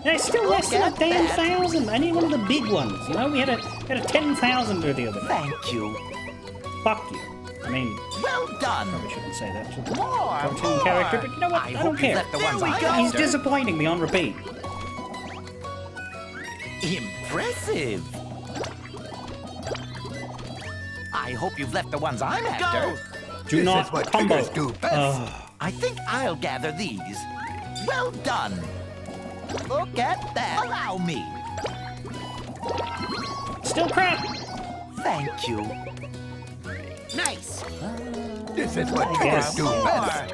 Yeah, it's still less than a at damn that. 1,000. I need one of the big ones. You know, we had a 10,000 or the other day. Thank you. Fuck you. I mean, Well done. probably shouldn't say that to the More. cartoon character, but you know what? I I hope don't you care. left the ones There we I'm go. He's after. disappointing me on repeat. Impressive. I hope you've left the ones I'm after. Do This not is what combo. Tiggers do best. I think I'll gather these. Well done. Look at that. Allow me. Still crap. Thank you. Nice. This is what I Tiggers guess. do best.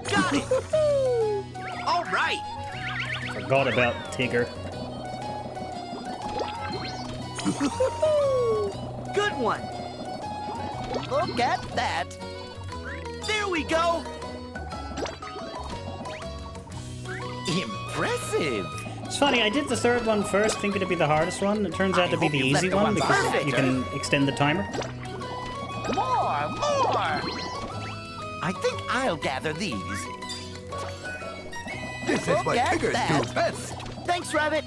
Got it. All right. Forgot about Tigger. Good one. Look at that. There we go. Impressive. It's funny, I did the third one first, thinking it'd be the hardest one. It turns out to be hope the you left easy the one ones because perfect. you can extend the timer. More. I think I'll gather these. This is Look what at Tiggers that. do best. Thanks, Rabbit.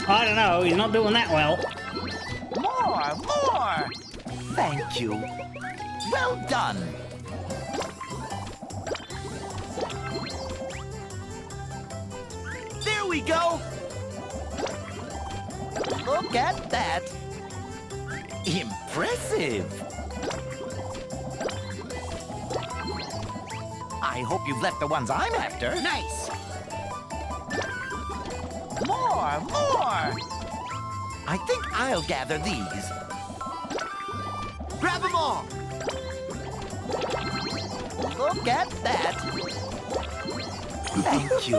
I don't know, he's not doing that well. More. Thank you. Well done. There we go. Look at that. Impressive. I hope you've left the ones I'm after. Nice. More. I think I'll gather these. Grab them all. Look at that. Thank you.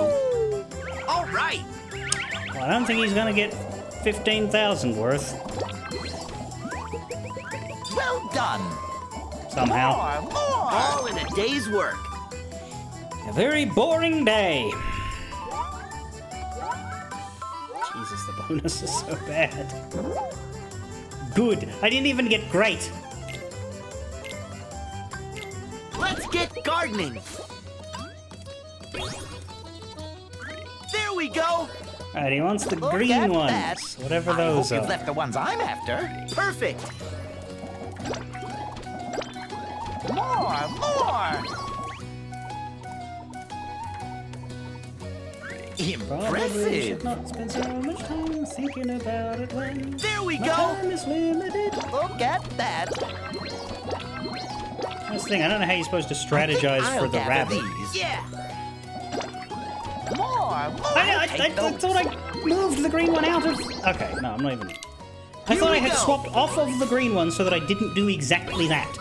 All right. Well, I don't think he's gonna get 15,000 worth. Well done. Somehow. More. All in a day's work. A very boring day. Jesus, the bonus is so bad. Good. I didn't even get great. Let's get gardening. There we go. Alright, he wants the Look green at ones. that. Whatever I those hope are. you've left the ones I'm after. Perfect. More. Probably should Impressive. not spend so much time thinking about it when There we my go. time is limited. Look at that. That's the thing, I don't know how you're supposed to strategize I'll for the gather rabbit. these. Yeah. More. I thought I moved the green one out of... Okay, no, I'm not even... I Here thought I we had go. swapped off of the green one so that I didn't do exactly that.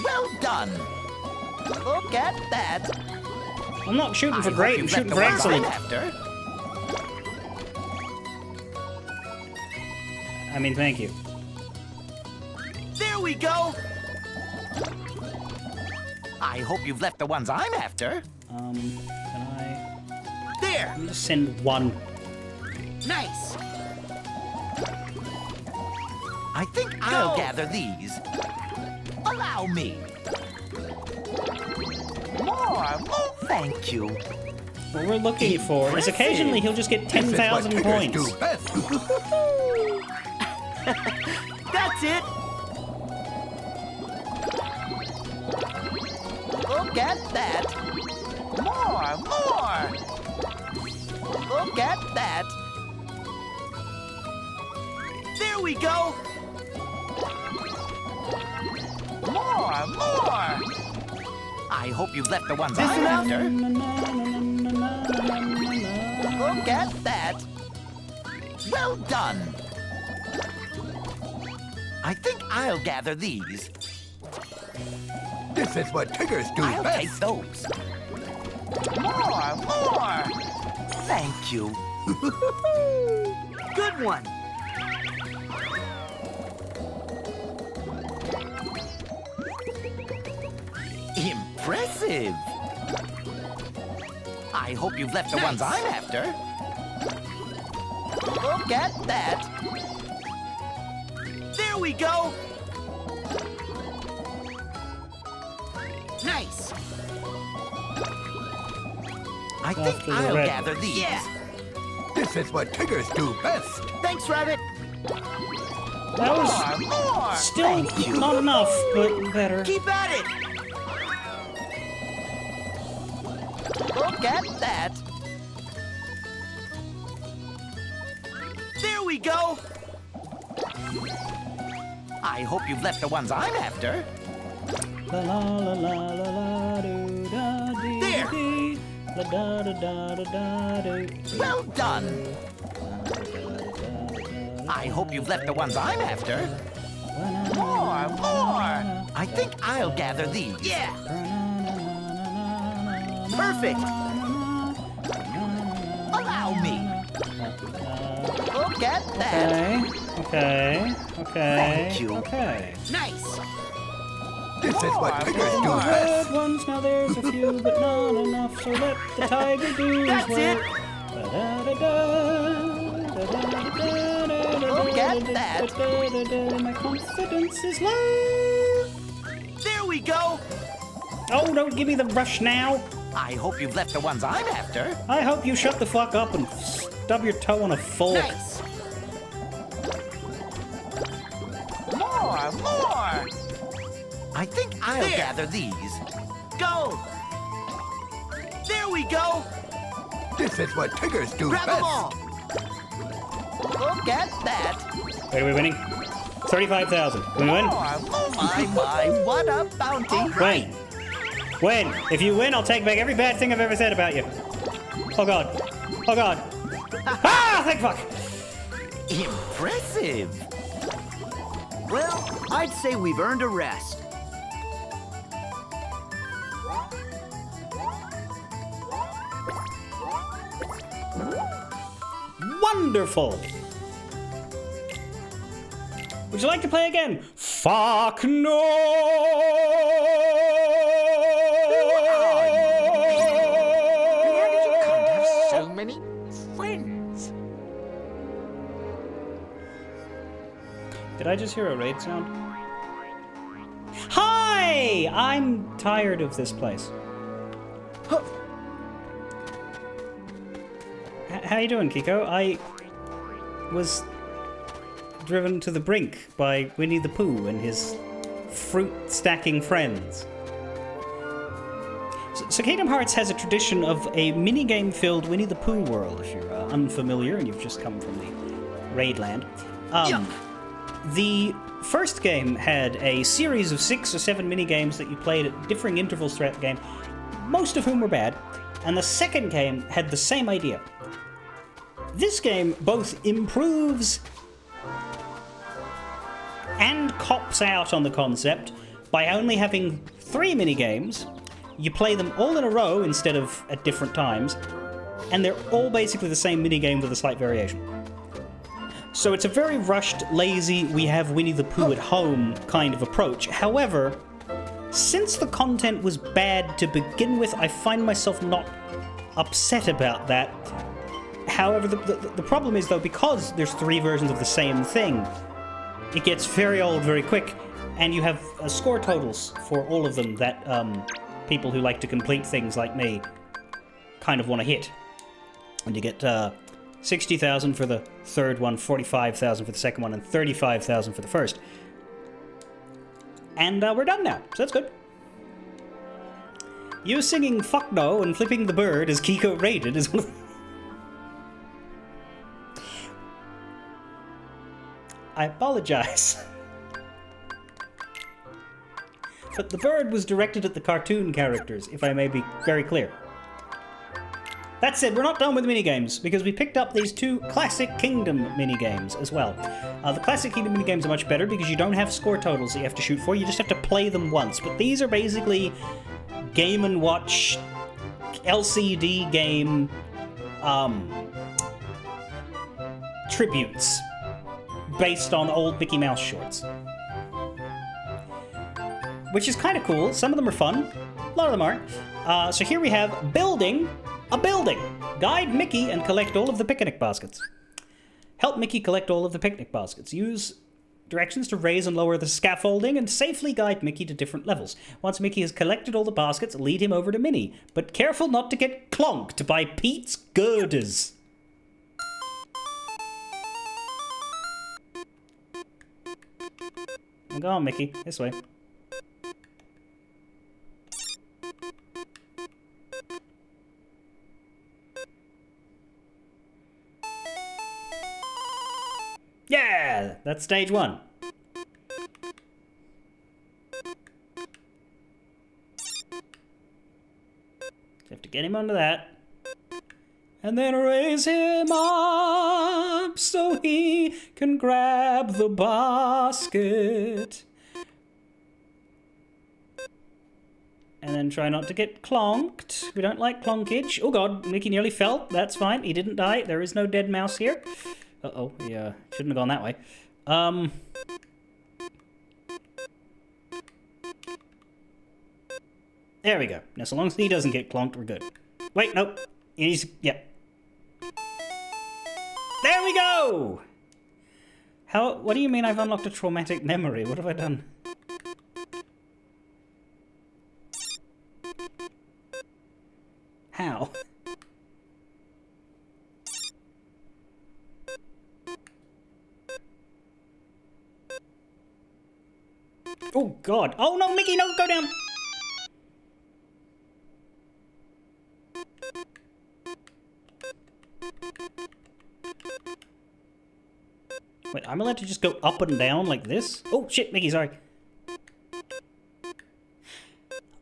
Well done. Look at that. I'm not shooting for I great, hope I'm you've shooting left for the ones I'm excellent. after. I mean, thank you. There we go. I hope you've left the ones I'm after. Can I... There. Let me just send one. Nice. I think I'll Go. gather these. Allow me. More. Thank you. What we're looking for is occasionally he'll just get 10,000 points. That's it. Look at that. More. Look at that. There we go. More. I hope you've left the ones This I'm enough? after. Look at that. Well done. I think I'll gather these. This is what Tiggers do I'll best. take those. More. Thank you. Good one. Impressive. I hope you've left the ones I'm after. Look at that. There we go. Nice. I think After the I'll red gather ones. these. Yeah. This is what Tiggers do best. Thanks, Rabbit. That was More. still Thank you. not enough, but better. Keep at it. Look at that. There we go. I hope you've left the ones I'm after. La la la la la la do da dee There. dee. La da da da da da do. Well done. I hope you've left the ones I'm after. More. I think I'll gather these. Yeah. Perfect. Allow me. Look at that. Okay. Thank you. Okay. Nice. This is what Tiggers do The best. red ones, now there's a few, but not enough, so let the tiger do his That's work. it. Look at that. My confidence is low. There we go. Oh, don't give me the rush now. I hope you've left the ones I'm after. I hope you shut the fuck up and stub your toe on a fork. Nice. More. I think I'll There. gather these. Go. There we go. This is what Tiggers do Grab them best. all. Look at that. Wait, are we winning? 35,000. Can we win? My, what a bounty. Win. Win. If you win, I'll take back every bad thing I've ever said about you. Oh god. Oh god. Ah! Thank fuck. Impressive. Well, I'd say we've earned a rest. Wonderful! Would you like to play again? Fuck no! Where did you come to have so many friends? Did I just hear a raid sound? Hi! I'm tired of this place. How you doing, Kiko? I was driven to the brink by Winnie the Pooh and his fruit-stacking friends. So Kingdom Hearts has a tradition of a minigame-filled Winnie the Pooh world, if you're unfamiliar and you've just come from the Raid Land. The first game had a series of 6 or 7 minigames that you played at differing intervals throughout the game, most of whom were bad, and the second game had the same idea. This game both improves and cops out on the concept by only having 3 minigames. You play them all in a row instead of at different times, and they're all basically the same minigame with a slight variation. So it's a very rushed, lazy, we have Winnie the Pooh at home kind of approach. However, since the content was bad to begin with, I find myself not upset about that. However, the problem is, though, because there's 3 versions of the same thing, it gets very old very quick, and you have score totals for all of them that people who like to complete things like me kind of want to hit. And you get 60,000 for the third one, 45,000 for the second one, and 35,000 for the first. And we're done now, so that's good. You singing fuck no and flipping the bird as Kiko rated is one of the... I apologize. But the bird was directed at the cartoon characters, if I may be very clear. That said, we're not done with minigames, because we picked up these 2 Classic Kingdom minigames as well. The Classic Kingdom minigames are much better because you don't have score totals that you have to shoot for, you just have to play them once. But these are basically Game & Watch, LCD game, tributes based on old Mickey Mouse shorts. Which is kind of cool. Some of them are fun, a lot of them aren't. So here we have Building a Building. Guide Mickey and collect all of the picnic baskets. Help Mickey collect all of the picnic baskets. Use directions to raise and lower the scaffolding and safely guide Mickey to different levels. Once Mickey has collected all the baskets, lead him over to Minnie. But careful not to get clonked by Pete's girders. Go on, Mickey. This way. Yeah! That's stage 1. Have to get him onto that. And then raise him up so he can grab the basket. And then try not to get clonked. We don't like clonkage. Oh god, Mickey nearly fell. That's fine. He didn't die. There is no dead mouse here. Uh-oh, yeah, shouldn't have gone that way. There we go. Now, so long as he doesn't get clonked, we're good. Wait, nope. He's, yeah. There we go! What do you mean I've unlocked a traumatic memory? What have I done? How? Oh god. Oh no, Mickey, no, go down! Wait, I'm allowed to just go up and down like this? Oh shit, Mickey, sorry.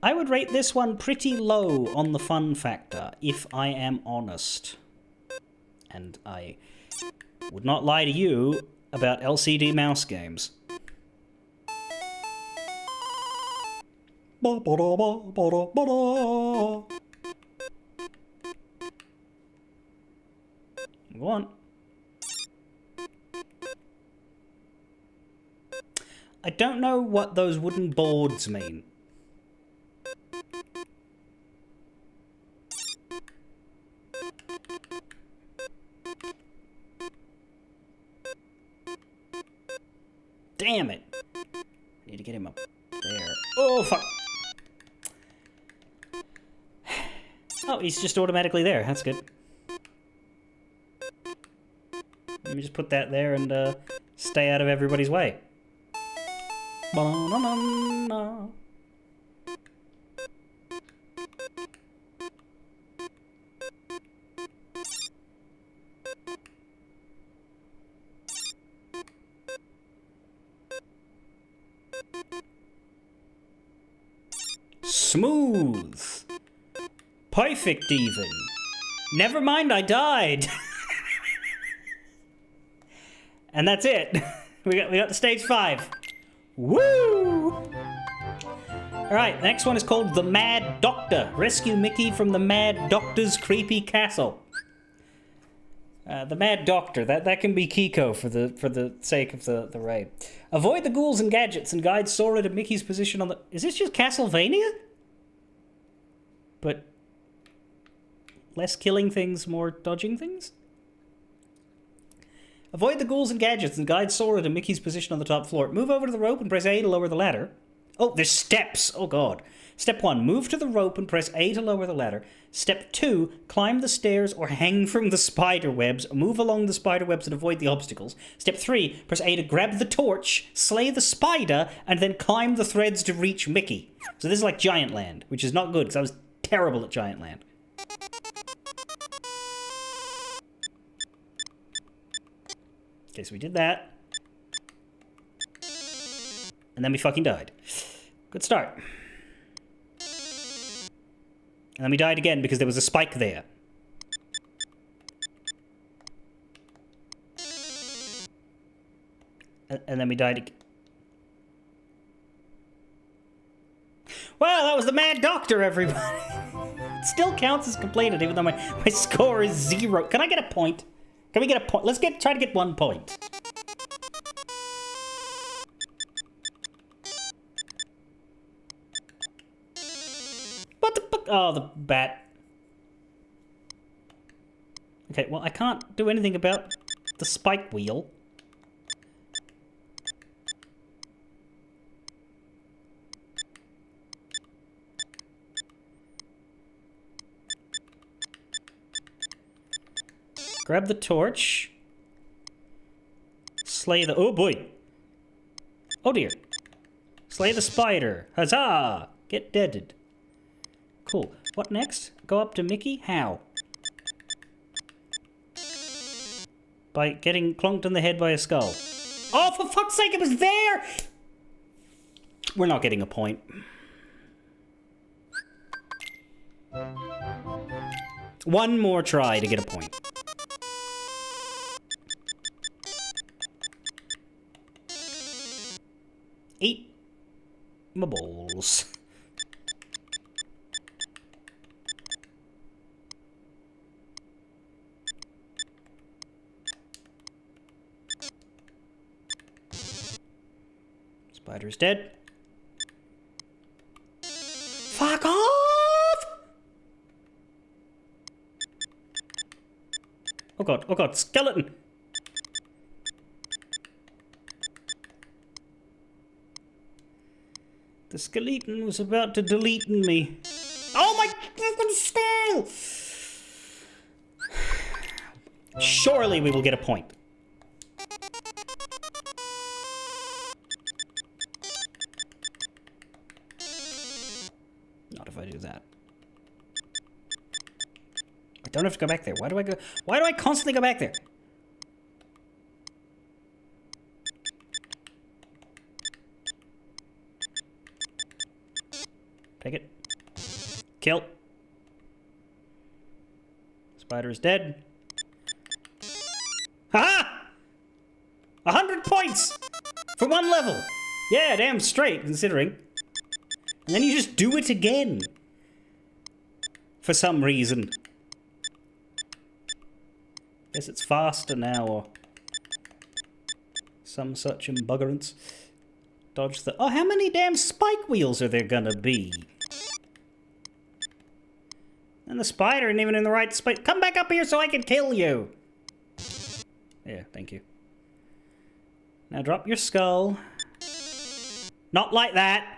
I would rate this one pretty low on the fun factor, if I am honest. And I would not lie to you about LCD mouse games. Go on. I don't know what those wooden boards mean. Damn it. Need to get him up there. Oh, fuck. Oh, he's just automatically there. That's good. Let me just put that there and stay out of everybody's way. Ba-na-na-na. Smooth. Perfect even. Never mind, I died. And that's it. we got the stage 5. Woo! Alright, next one is called The Mad Doctor. Rescue Mickey from the Mad Doctor's creepy castle. The Mad Doctor, that can be Kiko for the sake of the raid. Avoid the ghouls and gadgets and guide Sora to Mickey's position on the... Is this just Castlevania? But less killing things, more dodging things? Avoid the ghouls and gadgets and guide Sora to Mickey's position on the top floor. Move over to the rope and press A to lower the ladder. Oh, there's steps. Oh, God. Step 1, move to the rope and press A to lower the ladder. Step 2, climb the stairs or hang from the spider webs. Move along the spider webs and avoid the obstacles. Step 3, press A to grab the torch, slay the spider, and then climb the threads to reach Mickey. So this is like Giant Land, which is not good because I was terrible at Giant Land. Okay, so we did that. And then we fucking died. Good start. And then we died again because there was a spike there. And then we died again. Well, that was the Mad Doctor, everybody. It still counts as completed, even though my score is 0. Can I get a point? Can we get a point? Let's try to get 1 point. What the fuck? Oh, the bat. Okay, well, I can't do anything about the spike wheel. Grab the torch. Slay the... Oh, boy. Oh, dear. Slay the spider. Huzzah! Get deaded. Cool. What next? Go up to Mickey? How? By getting clonked in the head by a skull. Oh, for fuck's sake, it was there! We're not getting a point. One more try to get a point. Eat my balls. Spider's dead. Fuck off! Oh god, skeleton! The skeleton was about to delete me. Oh my fucking skull! Surely we will get a point. Not if I do that. I don't have to go back there. Why do I constantly go back there? Take it. Kill. Spider is dead. Ha! 100 points! For 1 level! Yeah, damn straight, considering. And then you just do it again. For some reason. Guess it's faster now, or some such embuggerance. Dodge the... Oh, how many damn spike wheels are there gonna be? And the spider isn't even in the right spot. Come back up here so I can kill you! Yeah, thank you. Now drop your skull. Not like that!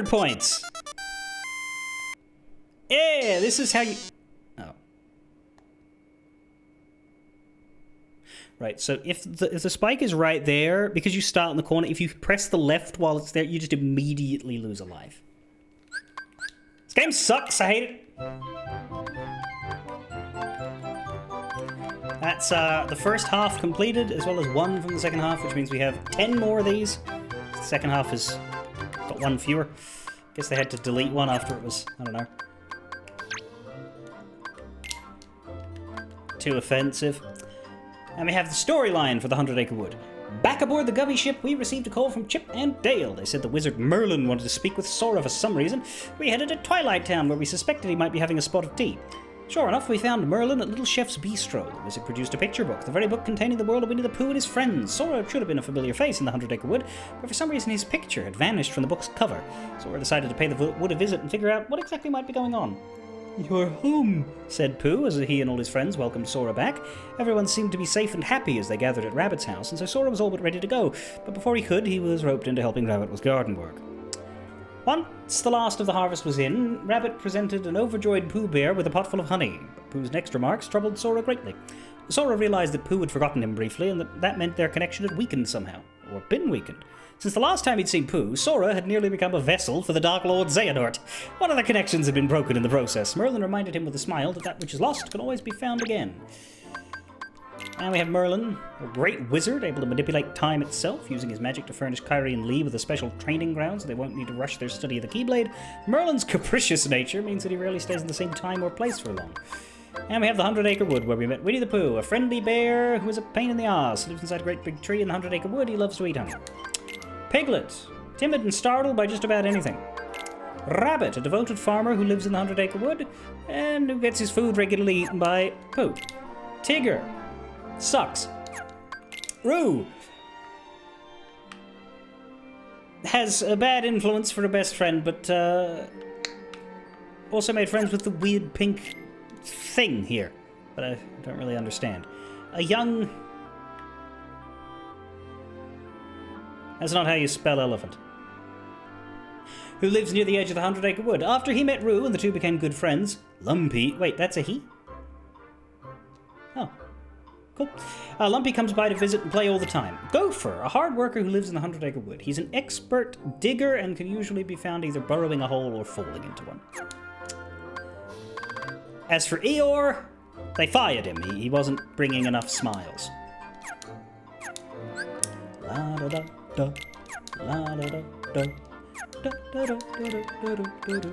Points. Yeah, this is how you... Oh. Right, so if the spike is right there, because you start in the corner, if you press the left while it's there, you just immediately lose a life. This game sucks, I hate it. That's the first half completed, as well as 1 from the second half, which means we have 10 more of these. The second half has got 1 fewer. Guess they had to delete 1 after it was, I don't know, too offensive. And we have the storyline for the 100 Acre Wood. Back aboard the Gubby ship, we received a call from Chip and Dale. They said the wizard Merlin wanted to speak with Sora for some reason. We headed to Twilight Town, where we suspected he might be having a spot of tea. Sure enough, we found Merlin at Little Chef's Bistro. The wizard produced a picture book, the very book containing the world of Winnie the Pooh and his friends. Sora should have been a familiar face in the 100 Acre Wood, but for some reason his picture had vanished from the book's cover. Sora decided to pay the wood a visit and figure out what exactly might be going on. "You're home," said Pooh as he and all his friends welcomed Sora back. Everyone seemed to be safe and happy as they gathered at Rabbit's house, and so Sora was all but ready to go. But before he could, he was roped into helping Rabbit with garden work. Once the last of the harvest was in, Rabbit presented an overjoyed Pooh Bear with a pot full of honey. But Pooh's next remarks troubled Sora greatly. Sora realized that Pooh had forgotten him briefly, and that meant their connection had weakened somehow, or been weakened. Since the last time he'd seen Pooh, Sora had nearly become a vessel for the Dark Lord Xehanort. One of the connections had been broken in the process. Merlin reminded him with a smile that which is lost can always be found again. And we have Merlin, a great wizard, able to manipulate time itself, using his magic to furnish Kyrie and Lee with a special training ground so they won't need to rush their study of the Keyblade. Merlin's capricious nature means that he rarely stays in the same time or place for long. And we have the 100 Acre Wood, where we met Winnie the Pooh, a friendly bear who is a pain in the ass. He lives inside a great big tree in the 100 Acre Wood. He loves to eat honey. Piglet, timid and startled by just about anything. Rabbit, a devoted farmer who lives in the 100 Acre Wood and who gets his food regularly eaten by Pooh. Tigger, sucks. Roo has a bad influence for a best friend, but also made friends with the weird pink thing here, but I don't really understand. A young... That's not how you spell elephant. Who lives near the edge of the 100 Acre Wood. After he met Roo and the two became good friends, Lumpy... Wait, that's a he? Oh. Cool. Lumpy comes by to visit and play all the time. Gopher, a hard worker who lives in the 100 Acre Wood. He's an expert digger and can usually be found either burrowing a hole or falling into one. As for Eeyore, they fired him. He wasn't bringing enough smiles. La da da da, la da da da, da da da da da da.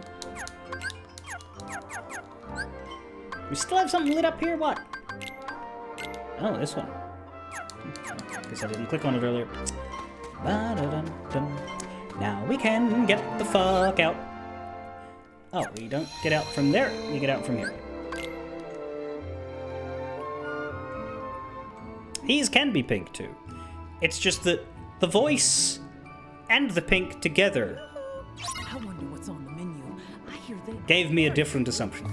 We still have something lit up here. What? Oh, this one. Guess I didn't click on it earlier. Ba-da-dum-dum. Now we can get the fuck out. Oh, you don't get out from there. You get out from here. He's can be pink too. It's just that the voice and the pink together I wonder what's on the menu. I hear they gave me a different assumption.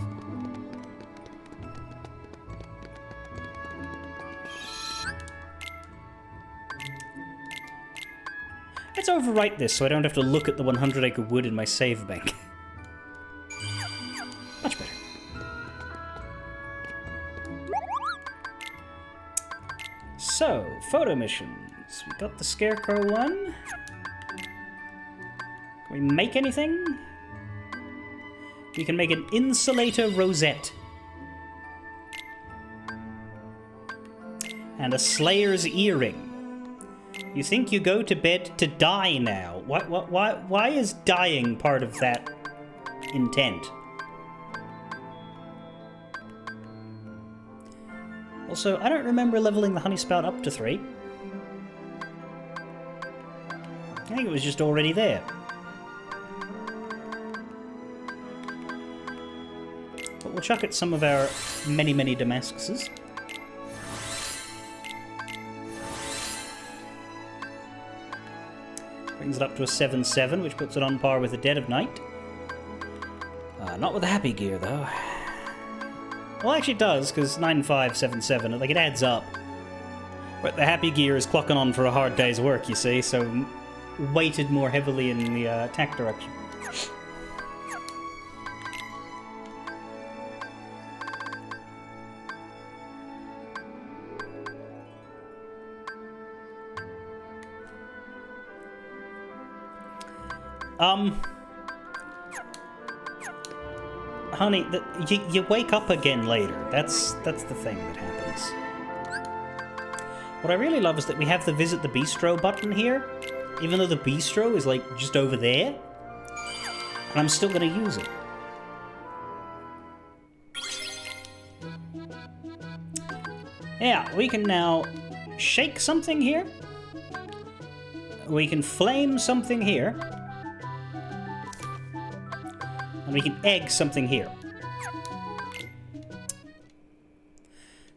Let's overwrite this so I don't have to look at the 100 Acre Wood in my save bank. Much better. So, photo missions. We got the Scarecrow one. Can we make anything? We can make an insulator rosette. And a Slayer's earring. You think you go to bed to die now. Why is dying part of that intent? Also, I don't remember leveling the honey spout up to 3. I think it was just already there. But we'll chuck at some of our many, many Damascuses. Brings it up to a 7-7, which puts it on par with the Dead of Night. Not with the Happy Gear, though. Well, actually it does, because 9-5, 7-7, like, it adds up. But the Happy Gear is clocking on for a hard day's work, you see, so weighted more heavily in the attack direction. Honey, you wake up again later. That's the thing that happens. What I really love is that we have the Visit the Bistro button here, even though the bistro is, like, just over there, and I'm still gonna use it. Yeah, we can now shake something here. We can flame something here. And we can egg something here.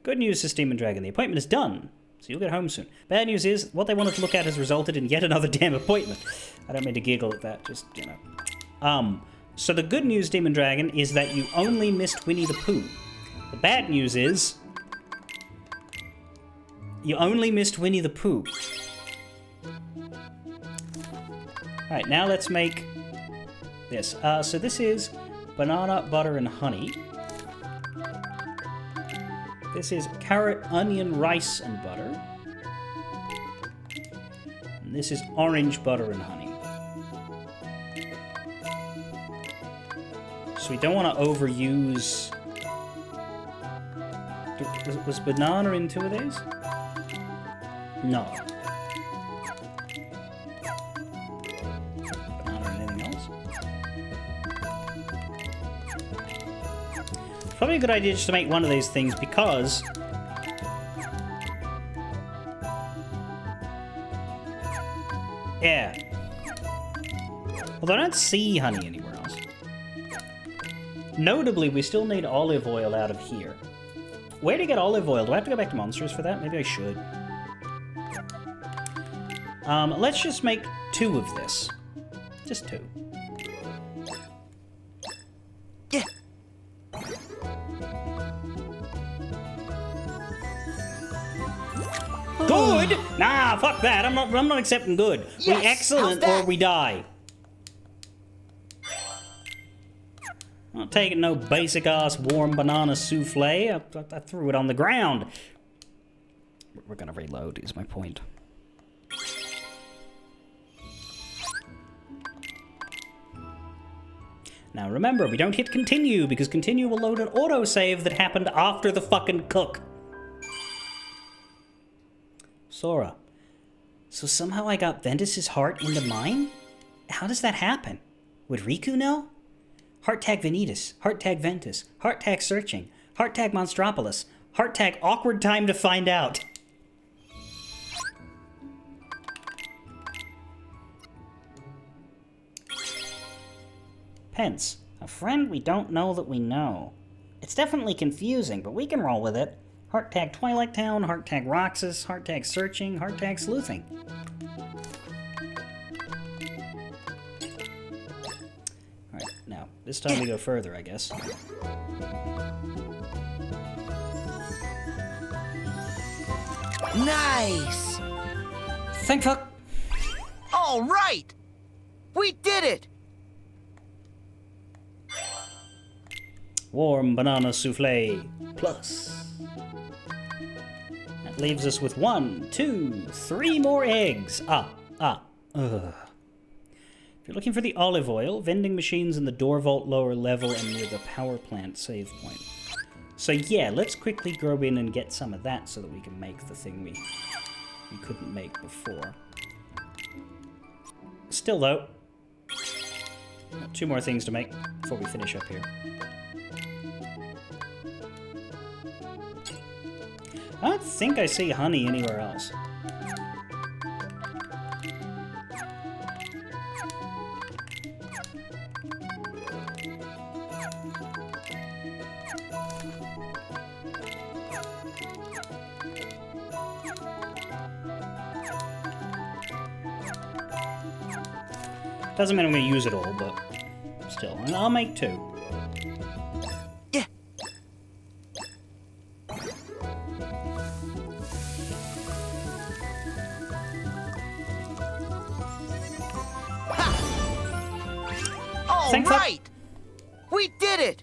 Good news, says Demon Dragon. The appointment is done, so you'll get home soon. Bad news is, what they wanted to look at has resulted in yet another damn appointment. I don't mean to giggle at that, just, you know. So the good news, Demon Dragon, is that you only missed Winnie the Pooh. The bad news is, you only missed Winnie the Pooh. Alright, now let's make this. So this is banana, butter, and honey. This is carrot, onion, rice, and butter. And this is orange, butter, and honey. So we don't want to overuse... Was banana in two of these? No. Banana or anything else? Probably a good idea just to make one of these things because... Yeah. Although I don't see honey anywhere else. Notably, we still need olive oil out of here. Where to get olive oil? Do I have to go back to Monsters for that? Maybe I should. Let's just make 2 of this. Just 2. Yeah. Good? Nah, fuck that. I'm not accepting good. Yes, We excellent how's that? or we die. I'm not taking no basic ass warm banana souffle. I threw it on the ground. We're gonna reload, is my point. Now remember, we don't hit continue, because continue will load an autosave that happened after the fucking cook. Sora. So somehow I got Ventus's heart into mine? How does that happen? Would Riku know? Heart tag Vanitas, heart tag Ventus, heart tag searching, heart tag Monstropolis, heart tag awkward time to find out. Pence, a friend we don't know that we know. It's definitely confusing, but we can roll with it. Heart tag Twilight Town, heart tag Roxas, heart tag searching, heart tag sleuthing. Alright, now, this time we go further, I guess. Nice! Thank fuck! All right! We did it! Warm banana souffle plus. That leaves us with 1, 2, 3 more eggs. Ugh. If you're looking for the olive oil, vending machines in the door vault lower level and near the power plant save point. So yeah, let's quickly go in and get some of that so that we can make the thing we couldn't make before. Still though, 2 more things to make before we finish up here. I don't think I see honey anywhere else. Doesn't mean I'm going to use it all, but still. And I'll make 2. Yeah. All Thanks, right! We did it!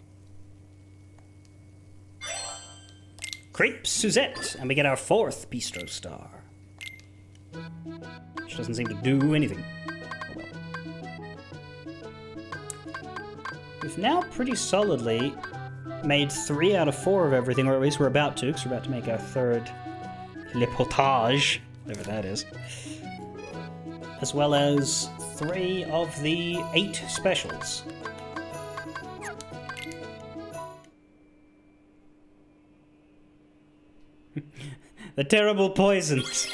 Crepe Suzette, and we get our 4th Bistro Star. Which doesn't seem to do anything. Oh well. We've now pretty solidly made 3 out of 4 of everything, or at least we're about to, because we're about to make our 3rd Le Potage, whatever that is. As well as 3 of the 8 specials. The terrible poisons.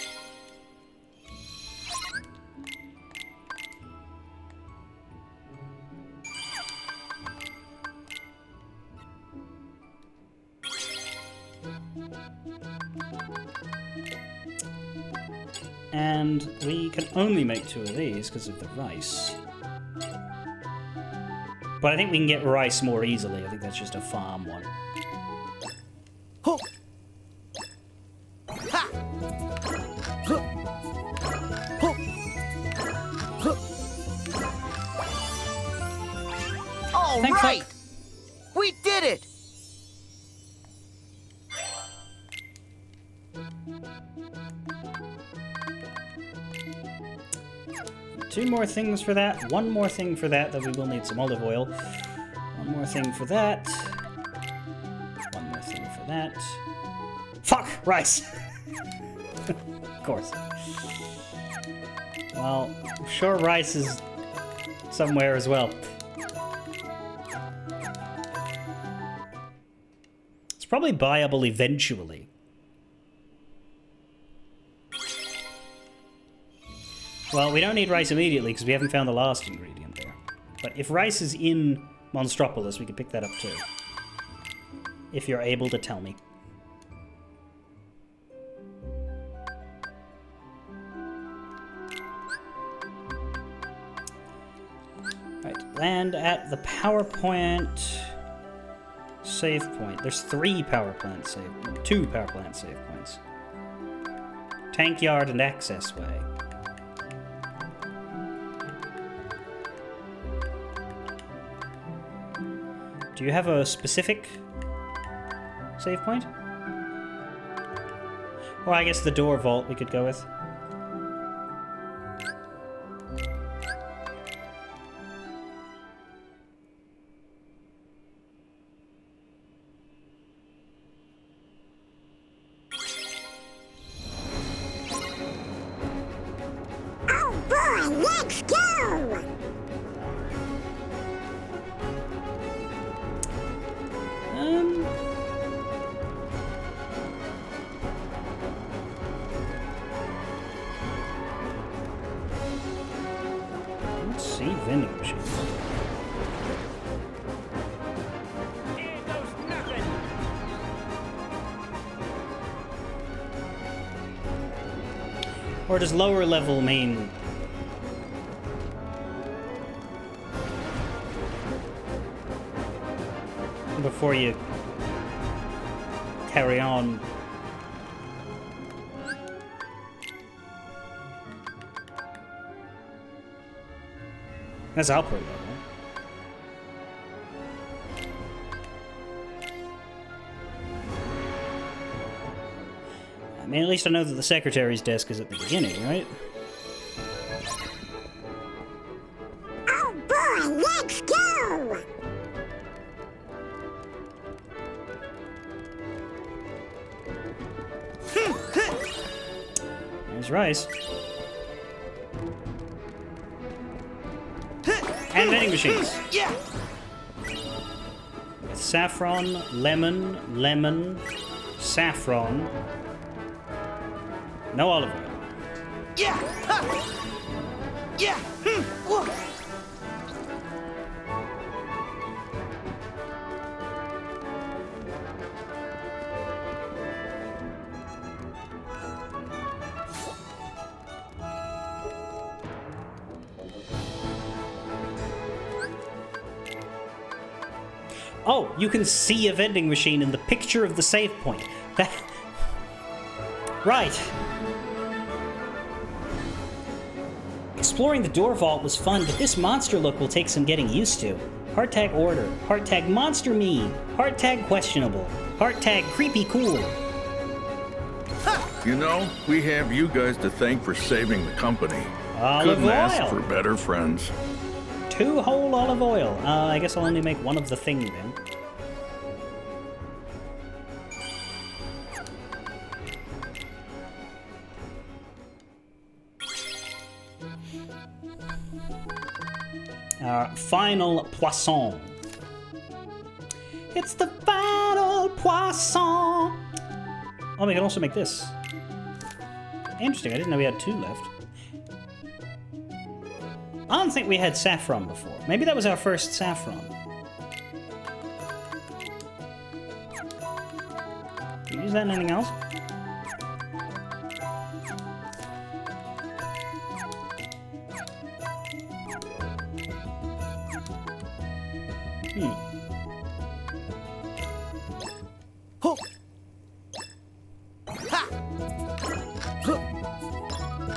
And we can only make 2 of these because of the rice. But I think we can get rice more easily. I think that's just a farm one. Oh. Ha! Huh. Huh. Huh. All Thanks, right! Huck. We did it! Two more things for that. One more thing for that we will need some olive oil. One more thing for that. One more thing for that. Fuck! Rice! Of course. Well, I'm sure rice is somewhere as well. It's probably buyable eventually. Well, we don't need rice immediately because we haven't found the last ingredient there. But if rice is in Monstropolis, we could pick that up too. If you're able to tell me. Right, land at the power plant save point. There's 3 power plant save, 2 power plant save points. Tank yard and access way. Do you have a specific save point? Or I guess the door vault we could go with. Oh boy, let's go! Let's see vending machines. Here goes nothing! Or does lower level mean before you carry on? That's upper level. I mean, at least I know that the secretary's desk is at the beginning, right? Oh boy, let's go! There's rice. And vending machines. Yeah! Saffron, lemon, saffron. No olive oil. Yeah! Ha! Yeah! Whoa. Oh, you can see a vending machine in the picture of the save point. That... Right. Exploring the door vault was fun, but this monster look will take some getting used to. Heart tag order. Heart tag monster me. Heart tag questionable. Heart tag creepy cool. You know, we have you guys to thank for saving the company. Olive Couldn't ask oil. for better friends. 2 whole olive oil. I guess I'll only make one of the thing then. Final poisson. It's the final poisson. Oh, we can also make this. Interesting, I didn't know we had 2 left. I don't think we had saffron before. Maybe that was our first saffron. Can you use that in anything else?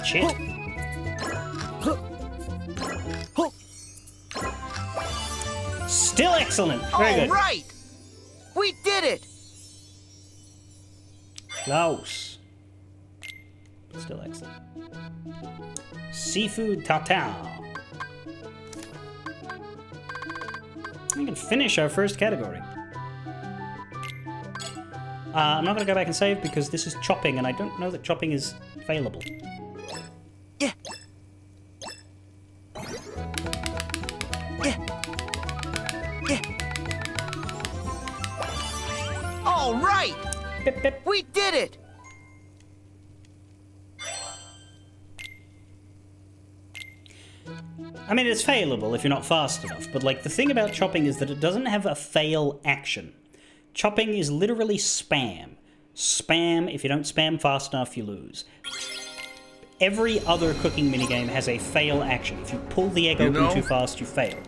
Shit. Still excellent. Very good. All right. We did it. Close. Still excellent. Seafood tartare. We can finish our first category. I'm not going to go back and save because this is chopping, and I don't know that chopping is available. Yeah. Yeah. Yeah. All right. Bip, bip. We did it. I mean, it's failable if you're not fast enough, but like the thing about chopping is that it doesn't have a fail action. Chopping is literally spam. Spam, if you don't spam fast enough, you lose. Every other cooking minigame has a fail action. If you pull the egg open too fast, you fail.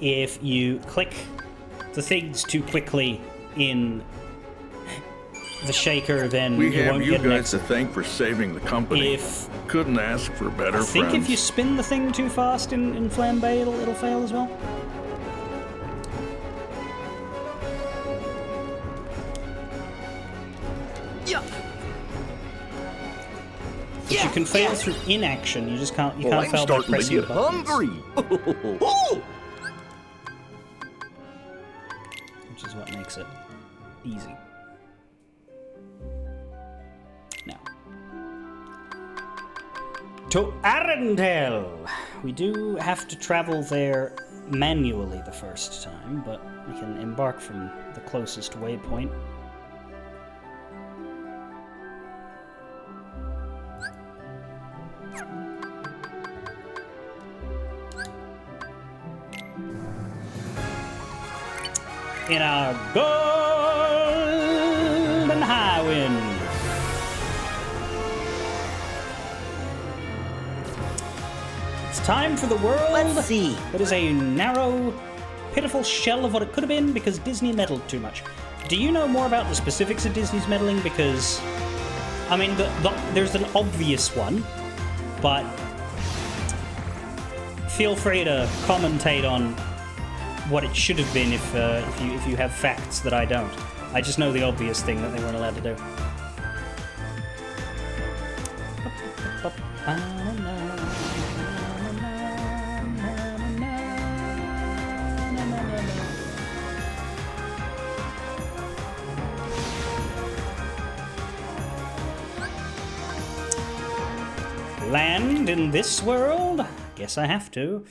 If you click the things too quickly in the shaker, then We you have won't you get an guys to exit. thank for saving the company. Couldn't ask for better I think friends. if you spin the thing too fast in flambe, it'll fail as well. Yeah. But you can fail through inaction. You just can't. You can't I'm fail by starting to pressing get the buttons. hungry. Oh! Which is what makes it easy. Now, to Arendelle. We do have to travel there manually the first time, but we can embark from the closest waypoint. In our golden high wind. It's time for the world. Let's see. That is a narrow, pitiful shell of what it could have been because Disney meddled too much. Do you know more about the specifics of Disney's meddling? Because, I mean, there's an obvious one, but feel free to commentate on what it should have been if you have facts that I don't. I just know the obvious thing that they weren't allowed to do. Land in this world? Guess I have to.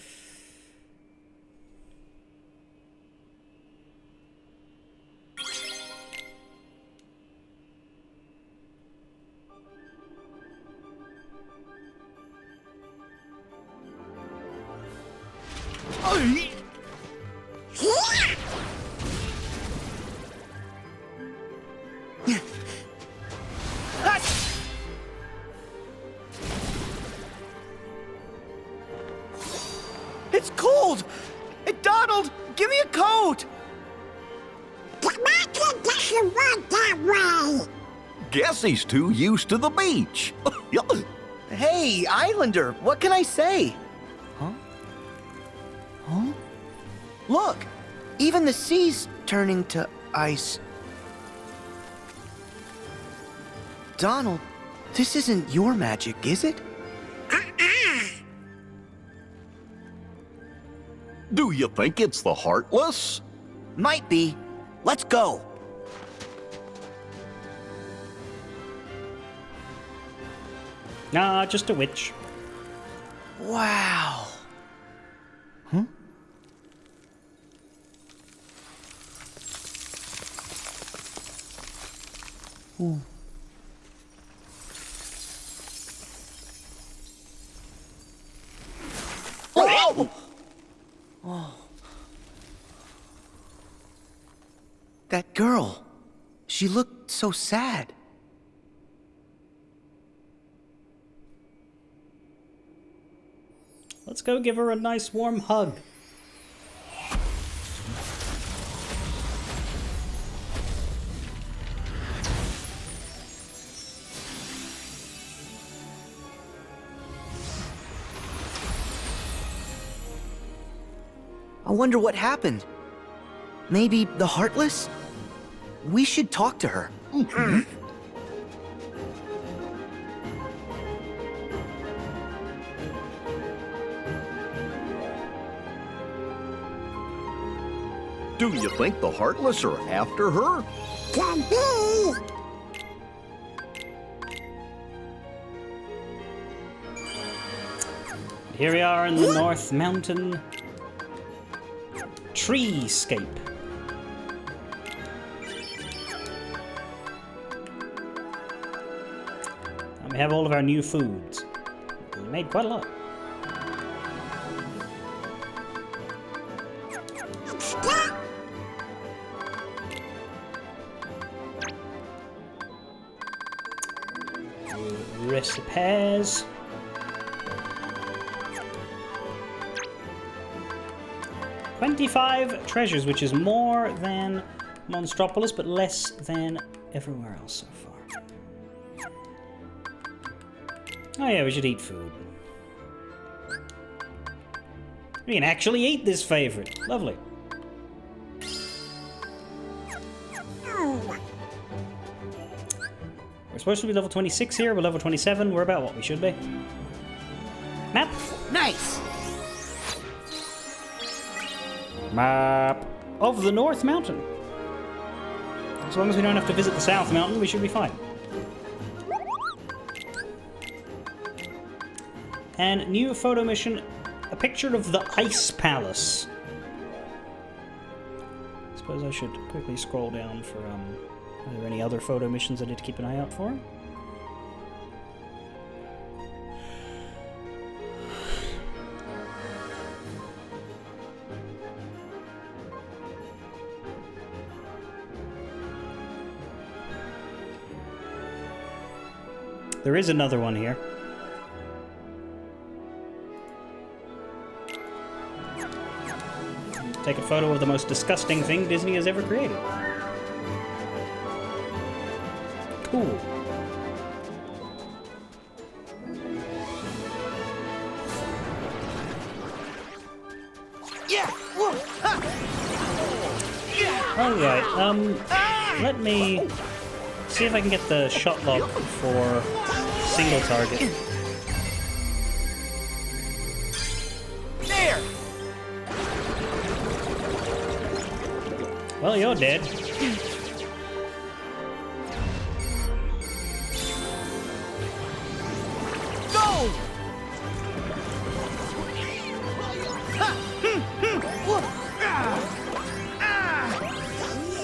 It's cold! Hey, Donald, give me a coat! It doesn't work that way. Guess he's too used to the beach. Hey, Islander, what can I say? Huh? Huh? Look, even the sea's turning to ice. Donald, this isn't your magic, is it? Do you think it's the Heartless? Might be. Let's go. Nah, just a witch. Wow. Huh? Ooh. Oh! Oh. That girl. She looked so sad. Let's go give her a nice warm hug. I wonder what happened. Maybe the Heartless? We should talk to her. Do you think the Heartless are after her? Can be. Here we are in the North Mountain treescape. And we have all of our new foods. We made quite a lot. Recipes. $25 treasures, which is more than Monstropolis, but less than everywhere else so far. Oh yeah, we should eat food. We can actually eat this favorite. Lovely. We're supposed to be level 26 here. We're level 27. We're about what we should be. Map. Nice. Map of the North Mountain. As long as we don't have to visit the South Mountain, we should be fine. And new photo mission, a picture of the Ice Palace. I suppose I should quickly scroll down for, are there any other photo missions I need to keep an eye out for? There is another one here. Take a photo of the most disgusting thing Disney has ever created. Cool. Yeah. Alright, let me see if I can get the shot log for single target. There. Well, you're dead. Go.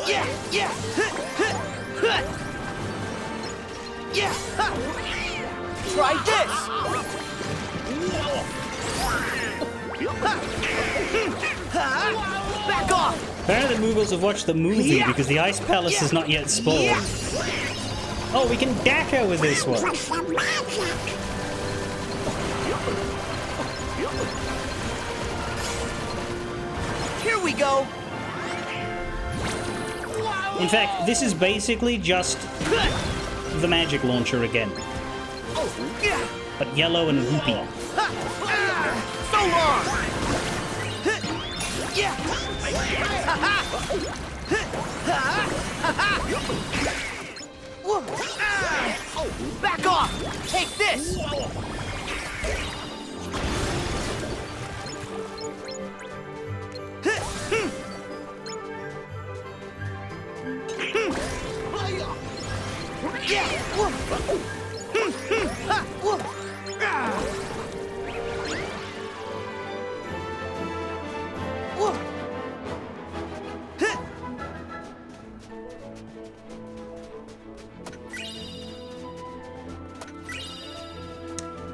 Yeah. Yeah. Yeah. Try this. Back off. Apparently the Moogles have watched the movie because the Ice Palace is not yet spawned. Oh, we can Daka with this one. Here we go. In fact, this is basically just the magic launcher again. But yellow and whoopy. So long! Back off! Take this!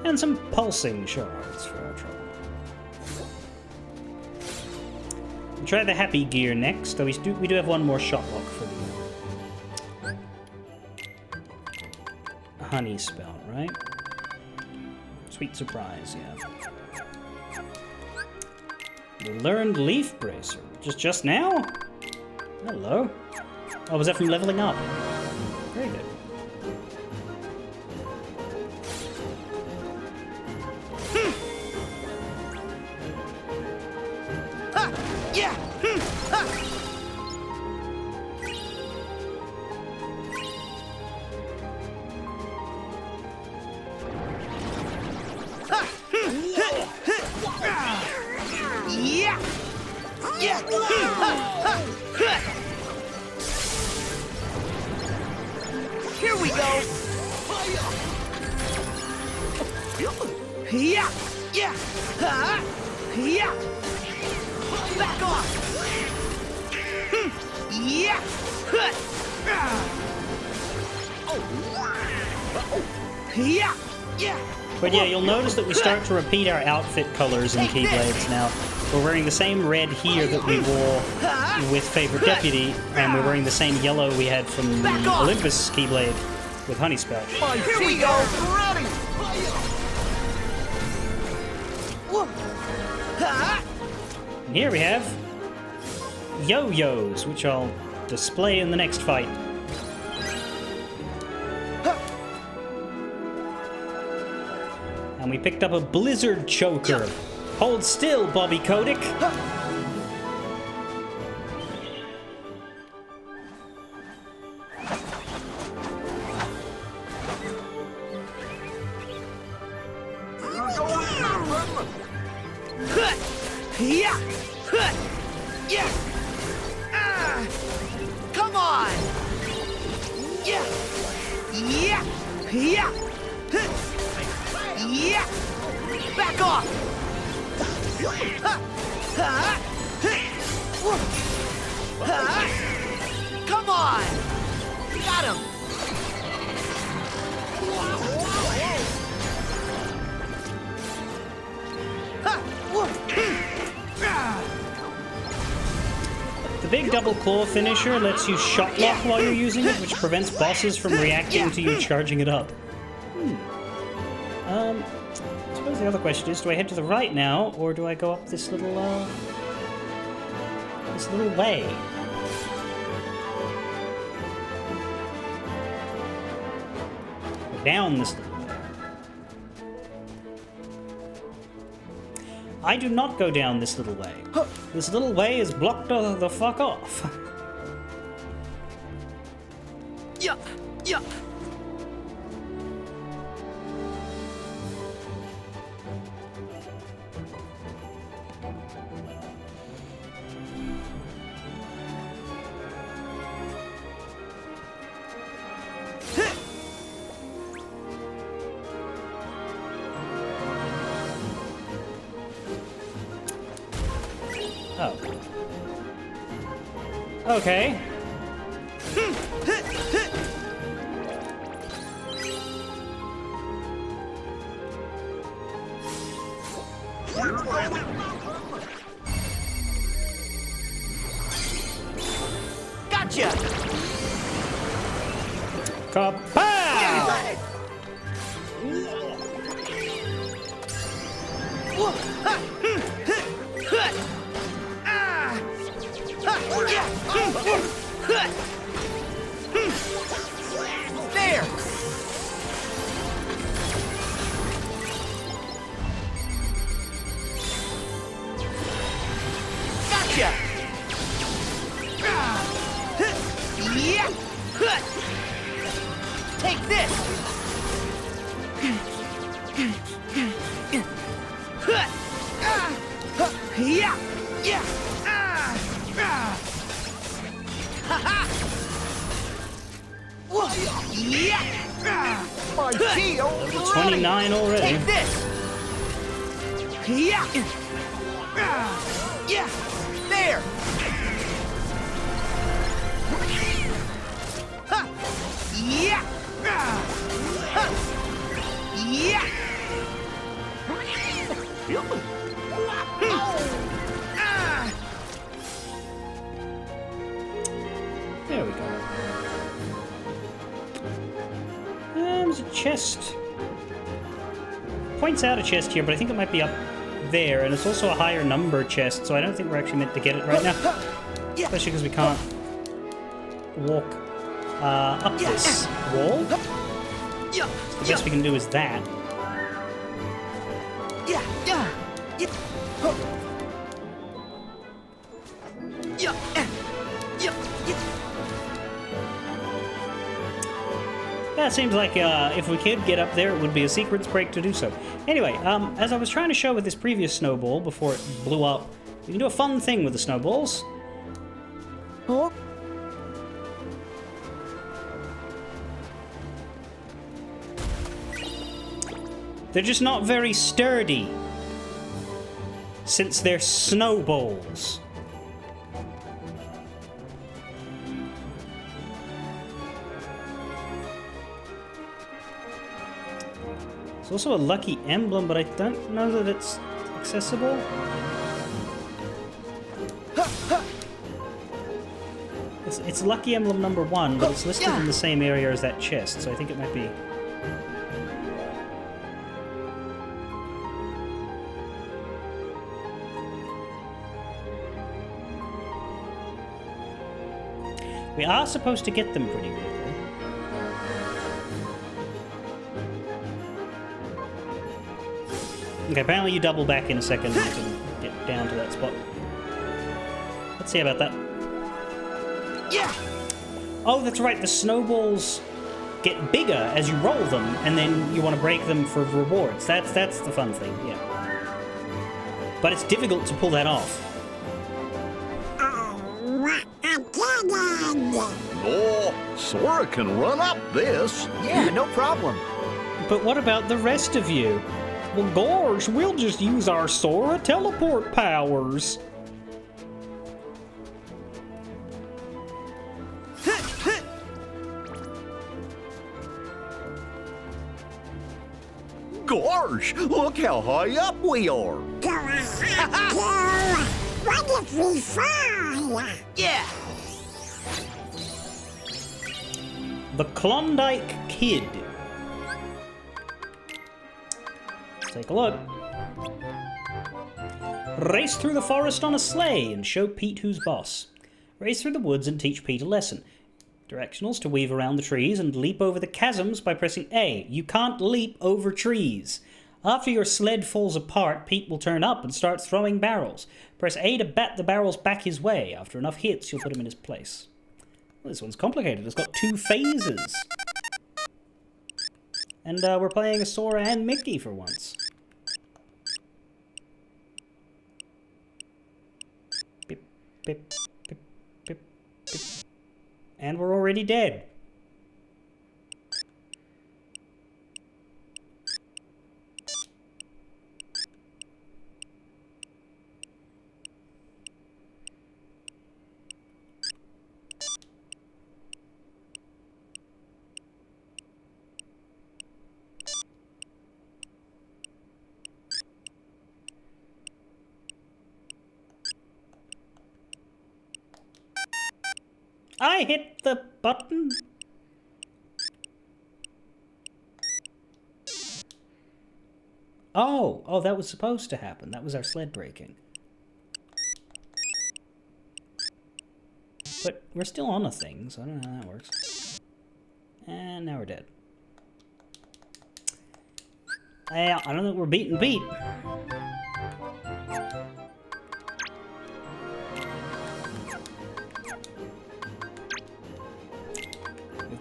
And some pulsing shards for our trouble. We'll try the happy gear next, though we do have one more shot lock for the honey spout, right? Sweet surprise, yeah. We learned Leaf Bracer. Just now? Hello. Oh, was that from leveling up? Very good. Here we go! Yeah! Yeah! Yeah! Back off! Yeah! Yeah! Yeah! But yeah, you'll notice that we start to repeat our outfit colors in Keyblades now. We're wearing the same red here that we wore with Favorite Deputy, and we're wearing the same yellow we had from the Olympus Keyblade with Honey Spout. Here we go! Ready! And here we have yo-yos, which I'll display in the next fight. And we picked up a Blizzard Choker. Hold still, Bobby Kotick. Come on! Yeah! Yeah! Yeah! Yeah! Back off! Come on! Got him! The big double claw finisher lets you shot lock while you're using it, which prevents bosses from reacting to you charging it up. I suppose the other question is, do I head to the right now, or do I go up this little way? Or down this little way? I do not go down this little way. This little way is blocked the fuck off. Yeah! Yeah! Oh. Okay. Gotcha! Kapow! Gotcha! Yeah! Take this! Yeah! Yeah! Ha-ha! Yeah! My shield! 29 already. Take this! Yeah! Yeah! There! Ha! Yeah! Ha! Yeah! There we go. There's a chest. Points out a chest here, but I think it might be up there, and it's also a higher number chest, so I don't think we're actually meant to get it right now. Especially because we can't walk up this wall. So the best we can do is that. Yeah, it seems like if we could get up there, it would be a sequence break to do so. Anyway, as I was trying to show with this previous snowball before it blew up, we can do a fun thing with the snowballs. Oh. They're just not very sturdy, since they're snowballs. There's also a lucky emblem, but I don't know that it's accessible. It's lucky emblem number 1, but it's listed in the same area as that chest, so I think it might be... We are supposed to get them pretty quickly. Okay, apparently you double back in a second to get down to that spot. Let's see about that. Yeah. Oh, that's right, the snowballs get bigger as you roll them, and then you want to break them for rewards. That's the fun thing, yeah. But it's difficult to pull that off. Oh, Sora can run up this. Yeah, no problem. But what about the rest of you? Well, gosh, we'll just use our Sora teleport powers. Gosh, look how high up we are. What if we fall? Yeah. The Klondike Kid. Let's take a look. Race through the forest on a sleigh and show Pete who's boss. Race through the woods and teach Pete a lesson. Directionals to weave around the trees and leap over the chasms by pressing A. You can't leap over trees. After your sled falls apart, Pete will turn up and start throwing barrels. Press A to bat the barrels back his way. After enough hits, you'll put him in his place. Well, this one's complicated. It's got 2 phases. And we're playing as Sora and Mickey for once. Beep, beep, beep, beep, beep. And we're already dead. I hit the button. Oh, that was supposed to happen. That was our sled breaking. But we're still on a thing, so I don't know how that works. And now we're dead. I don't think we're beating Pete.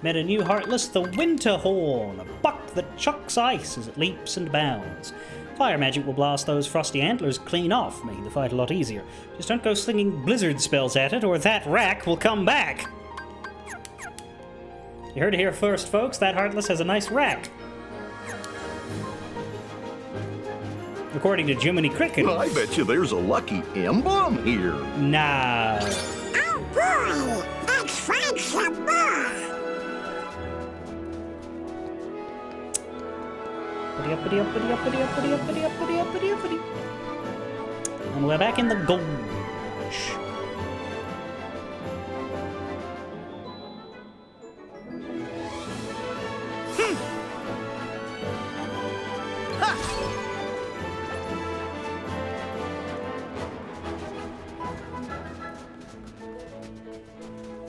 Met a new Heartless, the Winterhorn, a buck that chucks ice as it leaps and bounds. Fire magic will blast those frosty antlers clean off, making the fight a lot easier. Just don't go slinging blizzard spells at it, or that rack will come back. You heard it here first, folks. That Heartless has a nice rack. According to Jiminy Cricket. I bet you there's a lucky emblem here. Nah. Oh boy, let's find some more. And we're back in the Gulch.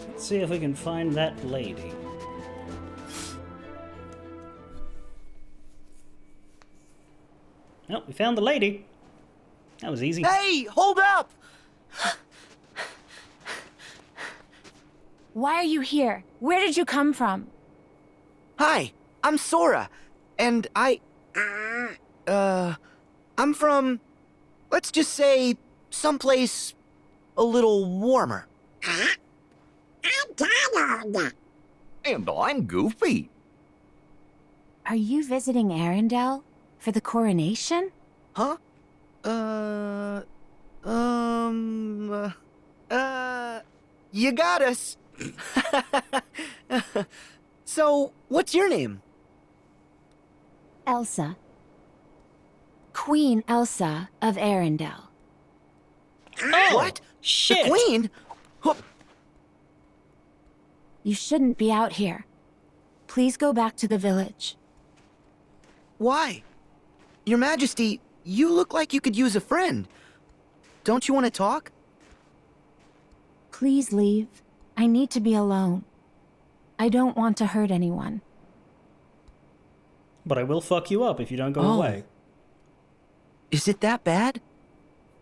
Let's see if we can find that lady. Oh, we found the lady. That was easy. Hey, hold up! Why are you here? Where did you come from? Hi, I'm Sora, and I'm from, let's just say, someplace a little warmer. I'm Donald. And I'm Goofy. Are you visiting Arendelle for the coronation? Huh? You got us. So, what's your name? Elsa. Queen Elsa of Arendelle. Oh, what? Shit. The Queen? You shouldn't be out here. Please go back to the village. Why? Your Majesty, you look like you could use a friend. Don't you want to talk? Please leave. I need to be alone. I don't want to hurt anyone. But I will fuck you up if you don't go Oh. away. Is it that bad?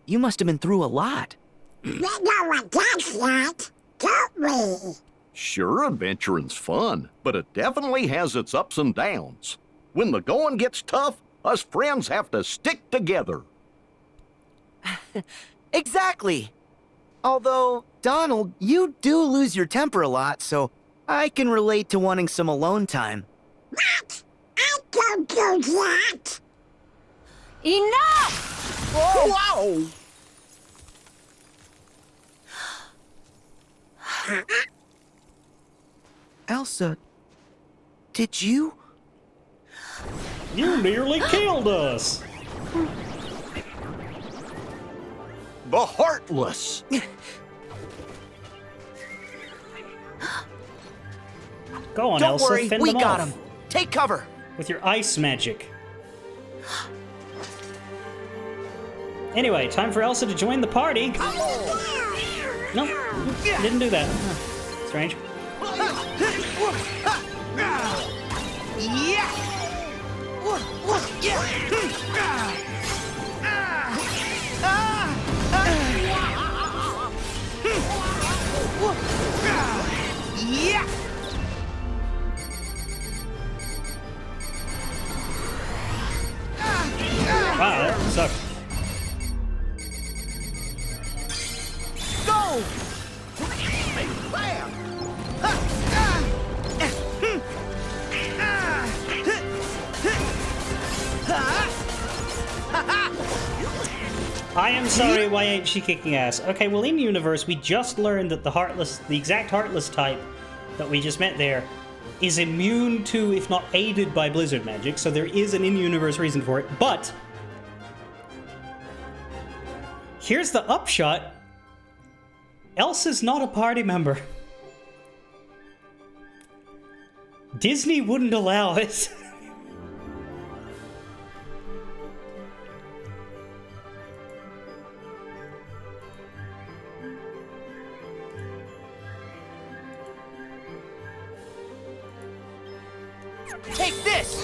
You must have been through a lot. We know what that's like, don't we? Sure, adventuring's fun, but it definitely has its ups and downs. When the going gets tough, us friends have to stick together. Exactly. Although, Donald, you do lose your temper a lot, so I can relate to wanting some alone time. What? I don't do that. Enough! Whoa! Elsa, did you? You nearly killed us. The Heartless. Go on, Don't Elsa. worry, fend we them got off. him. Take cover. With your ice magic. Anyway, time for Elsa to join the party. Nope, didn't do that. Huh. Strange. Wow, that sucked. Go! I am sorry, why ain't she kicking ass? Okay, well, in universe, we just learned that the Heartless, the exact Heartless type that we just met there, is immune to, if not aided by blizzard magic, so there is an in-universe reason for it, but here's the upshot. Elsa's not a party member. Disney wouldn't allow it. Take this!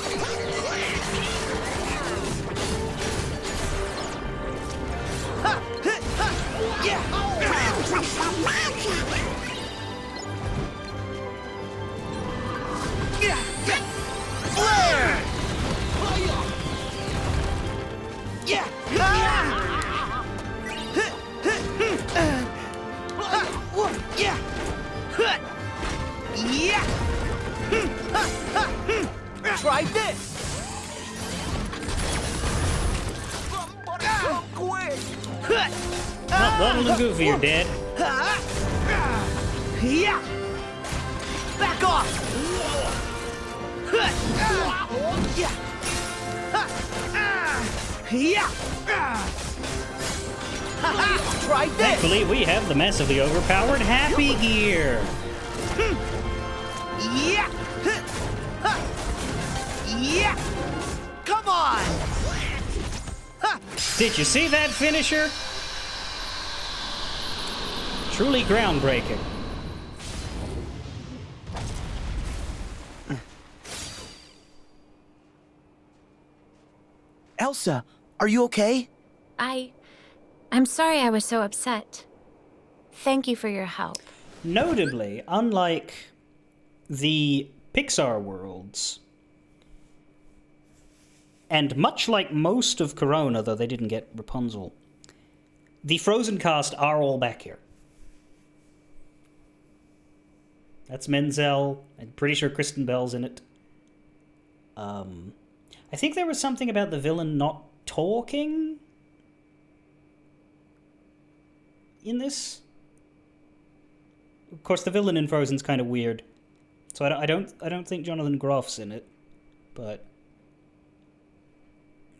Yeah! Huh. Yeah! Try this! So quick! Donald and Goofy are dead. Yeah! Back off! Yeah! Yeah! Try this! Thankfully, we have the massively overpowered Happy Gear. Yeah! Yeah! Come on! Did you see that finisher? Truly groundbreaking. Elsa, are you okay? I'm sorry I was so upset. Thank you for your help. Notably, unlike the Pixar worlds, and much like most of Corona, though they didn't get Rapunzel, the Frozen cast are all back here. That's Menzel. I'm pretty sure Kristen Bell's in it. I think there was something about the villain not talking in this. Of course, the villain in Frozen's kind of weird, so I don't think Jonathan Groff's in it, but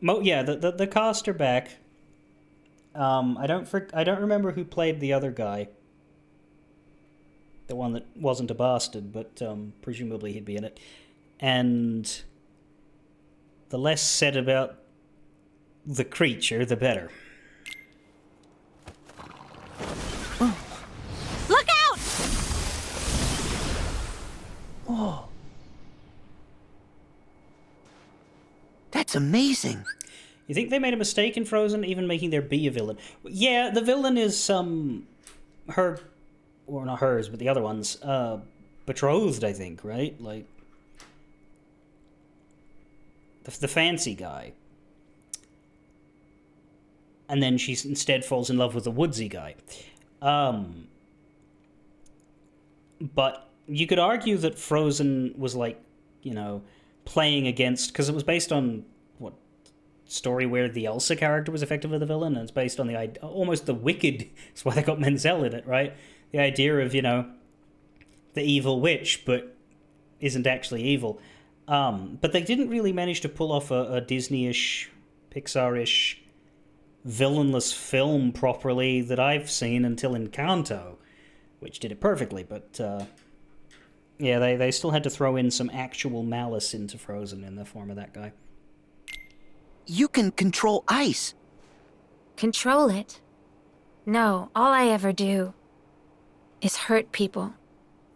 yeah, the cast are back. I don't remember who played the other guy, the one that wasn't a bastard, but presumably he'd be in it, and the less said about the creature, the better. Look out! Oh. That's amazing. You think they made a mistake in Frozen, even making there be a villain? Yeah, the villain is her, or not hers, but the other one's betrothed, I think, right? Like the fancy guy. And then she instead falls in love with the woodsy guy. But you could argue that Frozen was like, you know, playing against, because it was based on what story where the Elsa character was effectively the villain, and it's based on the almost the Wicked. That's why they got Menzel in it, right? The idea of, you know, the evil witch, but isn't actually evil. But they didn't really manage to pull off a Disney-ish, Pixar-ish, villainless film properly that I've seen until Encanto, which did it perfectly, but yeah, they still had to throw in some actual malice into Frozen in the form of that guy. You can control ice. Control it? No, all I ever do is hurt people.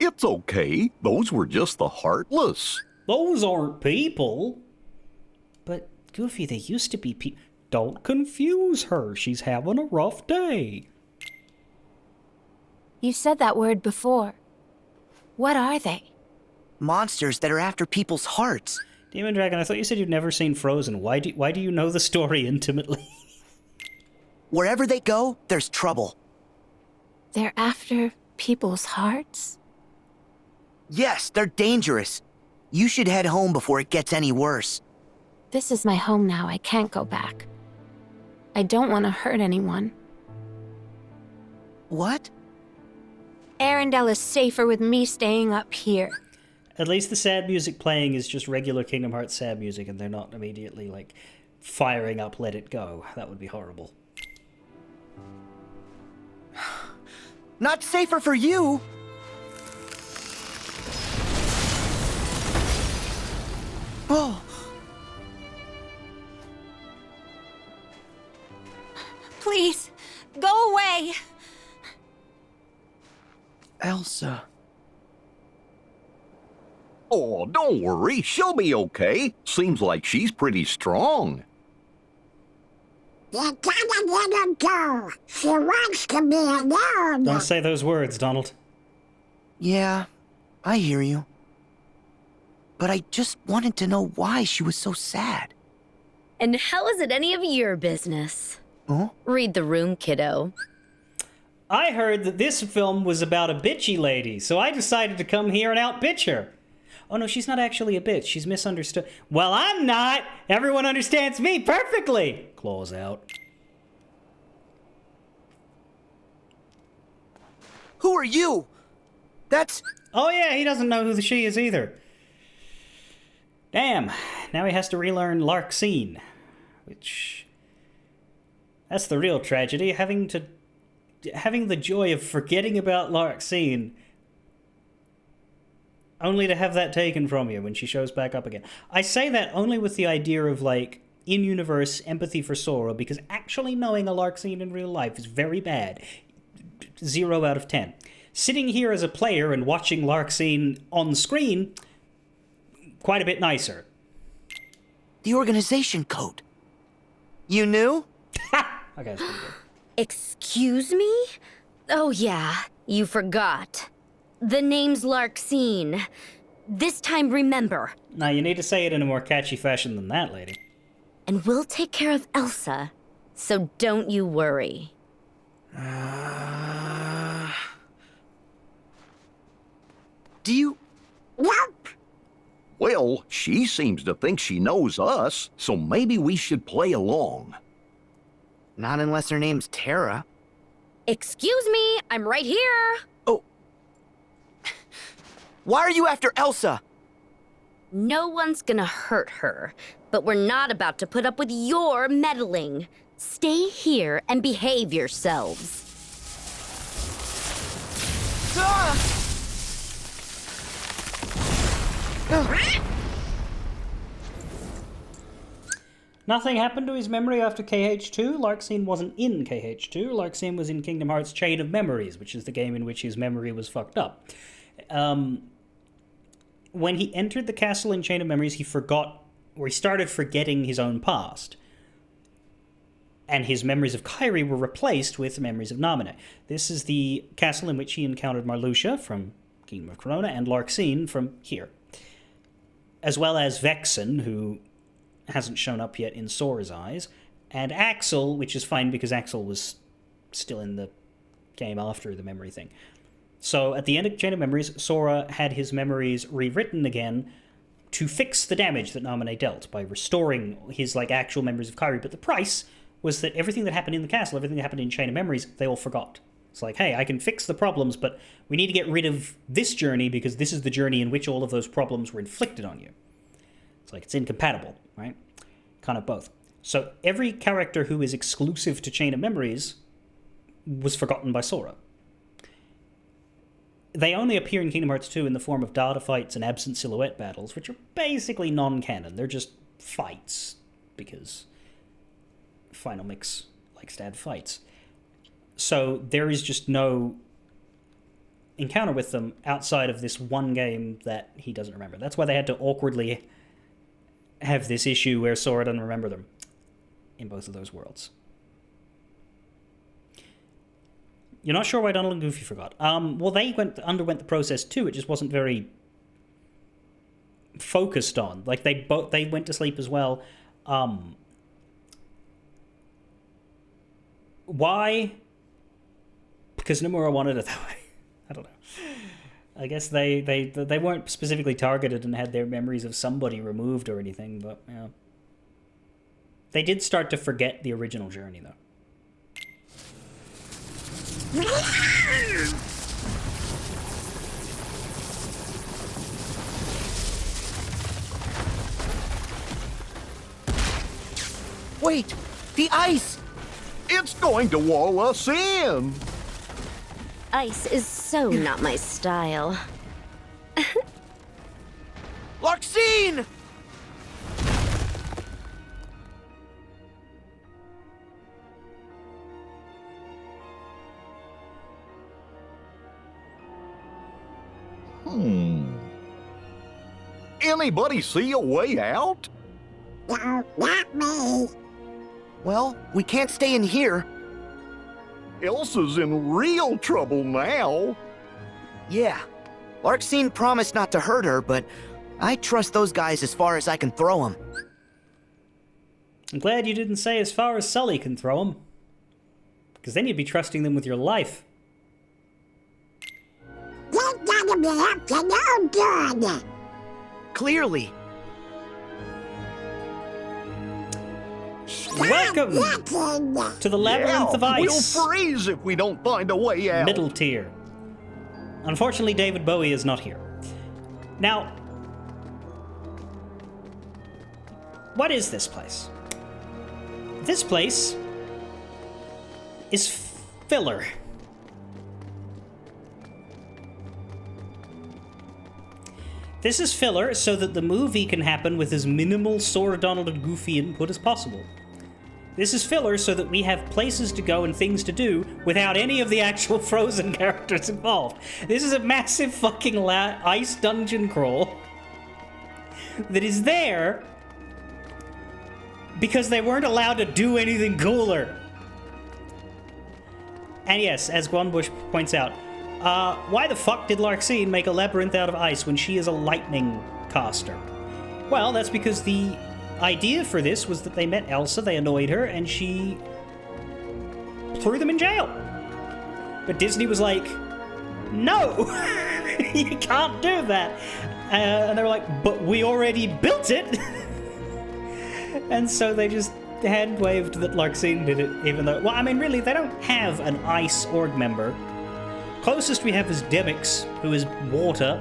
It's okay. Those were just the Heartless. Those aren't people. But, Goofy, they used to be people. Don't confuse her. She's having a rough day. You said that word before. What are they? Monsters that are after people's hearts. Demon Dragon, I thought you said you'd never seen Frozen. Why do you know the story intimately? Wherever they go, there's trouble. They're after people's hearts? Yes, they're dangerous. You should head home before it gets any worse. This is my home now. I can't go back. I don't want to hurt anyone. What? Arendelle is safer with me staying up here. At least the sad music playing is just regular Kingdom Hearts sad music, and they're not immediately, like, firing up Let It Go. That would be horrible. Not safer for you! Oh! Please, go away! Elsa... Oh, don't worry. She'll be okay. Seems like she's pretty strong. You gotta let her go. She wants to be alone. Don't say those words, Donald. Yeah, I hear you. But I just wanted to know why she was so sad. And how is it any of your business? Huh? Read the room, kiddo. I heard that this film was about a bitchy lady, so I decided to come here and out-bitch her. Oh no, she's not actually a bitch. She's misunderstood. Well, I'm not. Everyone understands me perfectly. Claws out. Who are you? That's... Oh yeah, he doesn't know who the she is either. Damn. Now he has to relearn Larxene. Which... That's the real tragedy. Having the joy of forgetting about Larxene, only to have that taken from you when she shows back up again. I say that only with the idea of, like, in-universe empathy for Sora, because actually knowing a Larxene in real life is very bad. 0 out of 10. Sitting here as a player and watching Larxene on screen, quite a bit nicer. The organization code. You knew? Okay, that's pretty good. Excuse me? Oh yeah, you forgot. The name's Larxene. This time remember. Now you need to say it in a more catchy fashion than that, lady. And we'll take care of Elsa, so don't you worry. Do you... Well, she seems to think she knows us, so maybe we should play along. Not unless her name's Terra. Excuse me, I'm right here. Oh. Why are you after Elsa? No one's gonna hurt her, but we're not about to put up with your meddling. Stay here and behave yourselves. Nothing happened to his memory after KH2. Larxene wasn't in KH2. Larxene was in Kingdom Hearts Chain of Memories, which is the game in which his memory was fucked up. When he entered the castle in Chain of Memories, he started forgetting his own past. And his memories of Kairi were replaced with memories of Naminé. This is the castle in which he encountered Marluxia from Kingdom of Corona and Larxene from here. As well as Vexen, who hasn't shown up yet in Sora's eyes, and Axel, which is fine because Axel was still in the game after the memory thing. So at the end of Chain of Memories, Sora had his memories rewritten again to fix the damage that Naminé dealt by restoring his actual memories of Kairi, but the price was that everything that happened in the castle, everything that happened in Chain of Memories, they all forgot. It's like, hey, I can fix the problems, but we need to get rid of this journey because this is the journey in which all of those problems were inflicted on you. It's like, it's incompatible, right? Kind of both. So every character who is exclusive to Chain of Memories was forgotten by Sora. They only appear in Kingdom Hearts 2 in the form of data fights and absent silhouette battles, which are basically non-canon. They're just fights, because Final Mix likes to add fights. So there is just no encounter with them outside of this one game that he doesn't remember. That's why they had to awkwardly have this issue where Sora doesn't remember them in both of those worlds. You're not sure why Donald and Goofy forgot. Well, they underwent the process too. It just wasn't very focused on. Like, they went to sleep as well. Why? Because Nomura wanted it that way. I don't know. I guess they weren't specifically targeted and had their memories of somebody removed or anything, but yeah. They did start to forget the original journey, though. Wait! The ice! It's going to wall us in! Ice is so not my style. Larxene! Anybody see a way out? Not me. Well, we can't stay in here. Elsa's in real trouble now. Yeah. Larxene promised not to hurt her, but I trust those guys as far as I can throw them. I'm glad you didn't say as far as Sully can throw them. Because then you'd be trusting them with your life. Clearly. Welcome to the Labyrinth of Ice. We'll freeze if we don't find a way out. Middle tier. Unfortunately, David Bowie is not here. Now, what is this place? This place is filler. This is filler so that the movie can happen with as minimal Sora, Donald, and Goofy input as possible. This is filler so that we have places to go and things to do without any of the actual Frozen characters involved. This is a massive fucking ice dungeon crawl that is there because they weren't allowed to do anything cooler. And yes, as Guanbush points out, why the fuck did Larxene make a labyrinth out of ice when she is a lightning caster? Well, that's because the idea for this was that they met Elsa, they annoyed her, and she threw them in jail. But Disney was like, no, you can't do that. And they were like, but we already built it. And so they just hand-waved that Larxene did it, even though, well, I mean, really, they don't have an ice org member. Closest we have is Demyx, who is water.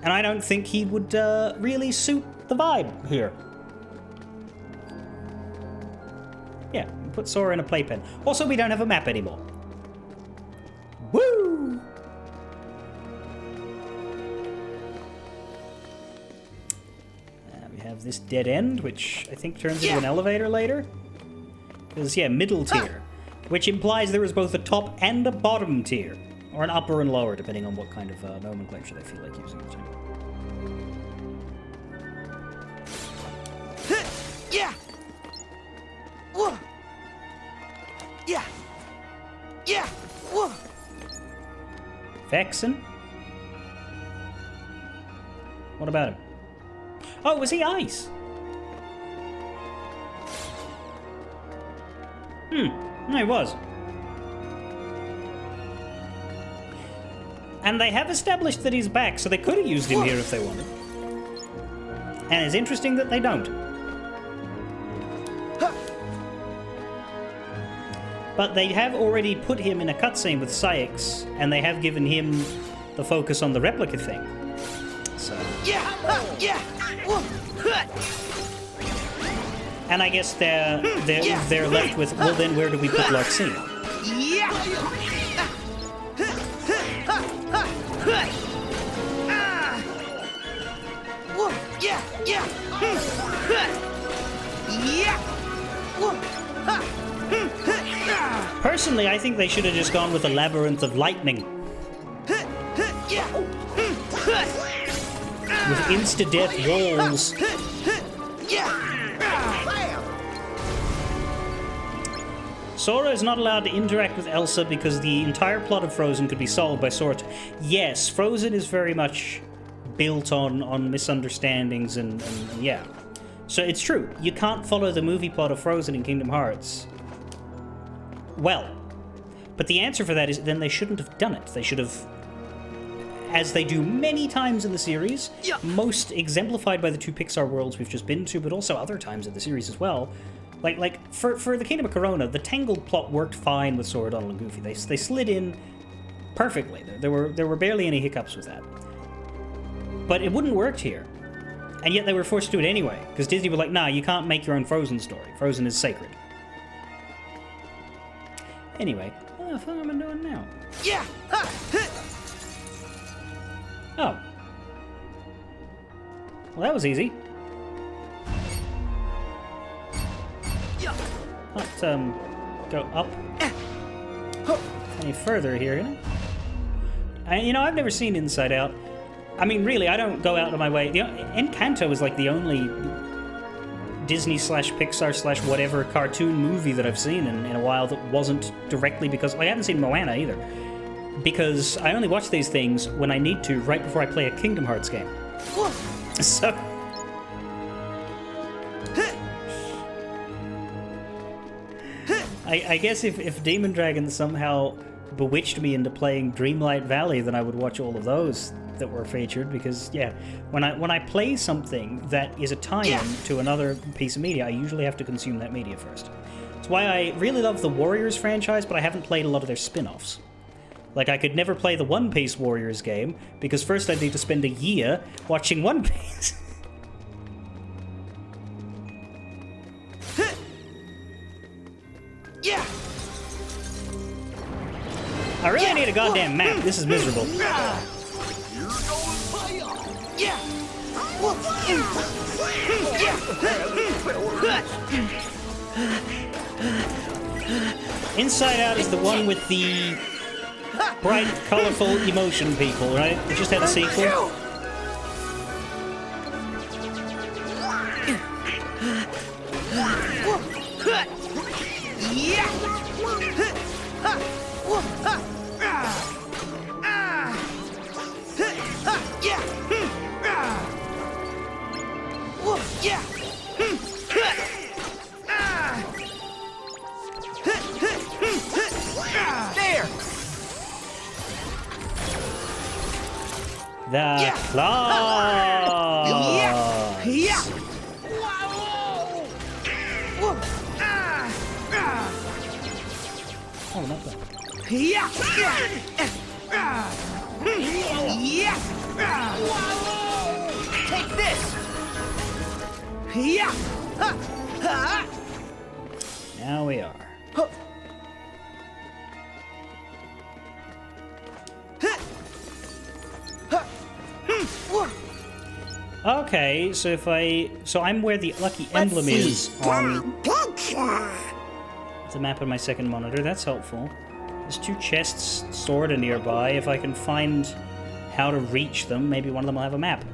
And I don't think he would really suit the vibe here. Yeah, put Sora in a playpen. Also, we don't have a map anymore. Woo! We have this dead end, which I think turns into an elevator later. Because, yeah, middle tier. Which implies there is both a top and a bottom tier. Or an upper and lower, depending on what kind of nomenclature they feel like using it. Yeah! Whoa! Yeah! Yeah! Whoa! Vexen? What about him? Oh, was he ice? No, he was. And they have established that he's back, so they could have used him here if they wanted. And it's interesting that they don't. But they have already put him in a cutscene with Saïx, and they have given him the focus on the replica thing. So. And I guess they're left with, well, then where do we put Larxene? Personally, I think they should have just gone with a labyrinth of lightning. With insta-death walls. Sora is not allowed to interact with Elsa because the entire plot of Frozen could be solved by Sora. Yes, Frozen is very much built on misunderstandings and yeah. So it's true, you can't follow the movie plot of Frozen in Kingdom Hearts. Well, but the answer for that is then they shouldn't have done it. They should have, as they do many times in the series, most exemplified by the two Pixar worlds we've just been to, but also other times in the series as well. Like for the Kingdom of Corona, the Tangled plot worked fine with Sora, Donald, and Goofy. They slid in perfectly. There were barely any hiccups with that. But it wouldn't work here. And yet they were forced to do it anyway, because Disney were like, nah, you can't make your own Frozen story. Frozen is sacred. Anyway, what the fuck am I doing now? Yeah! Oh. Well, that was easy. Let's go up any further here, you know? I've never seen Inside Out. I mean, really, I don't go out of my way. Encanto is like the only Disney/Pixar/whatever cartoon movie that I've seen in a while that wasn't directly because... Like, I haven't seen Moana either. Because I only watch these things when I need to, right before I play a Kingdom Hearts game. So... I guess if Demon Dragon somehow bewitched me into playing Dreamlight Valley, then I would watch all of those that were featured, because yeah, when I play something that is a tie-in to another piece of media, I usually have to consume that media first. That's why I really love the Warriors franchise, but I haven't played a lot of their spin-offs. Like, I could never play the One Piece Warriors game, because first I'd need to spend a year watching One Piece. Yeah. I really need a goddamn map. This is miserable. Yeah. Inside Out is the one with the bright, colorful emotion people, right? We just had a sequel. There. The claws. Oh, not bad. Take this. Now we are. Okay, so if I'm where the lucky emblem is on the map on my second monitor. That's helpful. There's 2 chests stored in nearby. If I can find how to reach them, maybe one of them will have a map.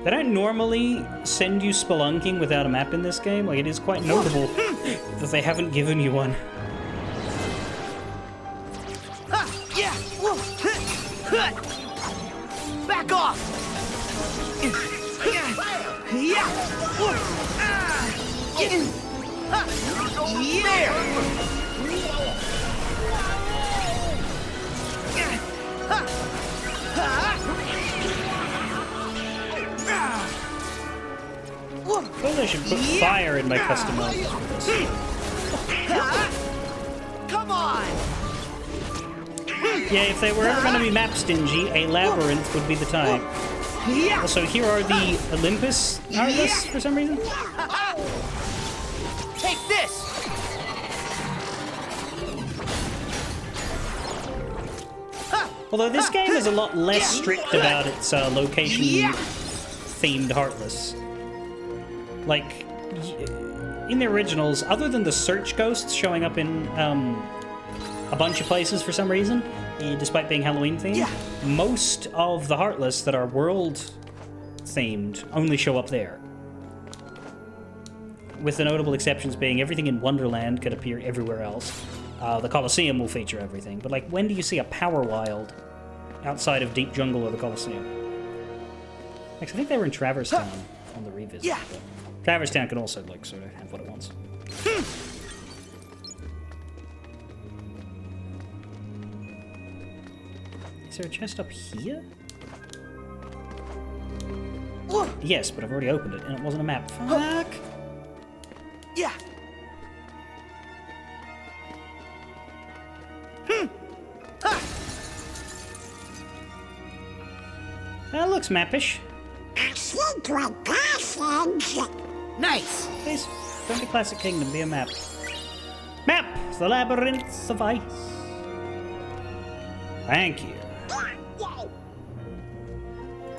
They don't normally send you spelunking without a map in this game. Like, it is quite notable that they haven't given you one. Back off. I suppose I should put fire in my customizers for this. Come on. Yeah, if they were ever going to be map stingy, a labyrinth would be the time. Also, here are the Olympus Heartless for some reason. Take this. Although this game is a lot less strict about its location-themed Heartless. Like, in the originals, other than the search ghosts showing up in a bunch of places for some reason, despite being Halloween-themed, most of the Heartless that are world-themed only show up there. With the notable exceptions being everything in Wonderland could appear everywhere else. The Colosseum will feature everything, but like, when do you see a Power Wild outside of Deep Jungle or the Colosseum? Actually, I think they were in Traverse Town on the revisit. But Traverse Town can also, like, sort of have what it wants. Is there a chest up here? Yes, but I've already opened it, and it wasn't a map. Fuck! Yeah. That looks mappish. Nice. Please, don't be Classic Kingdom, be a map. Map! The Labyrinths of Ice. Thank you.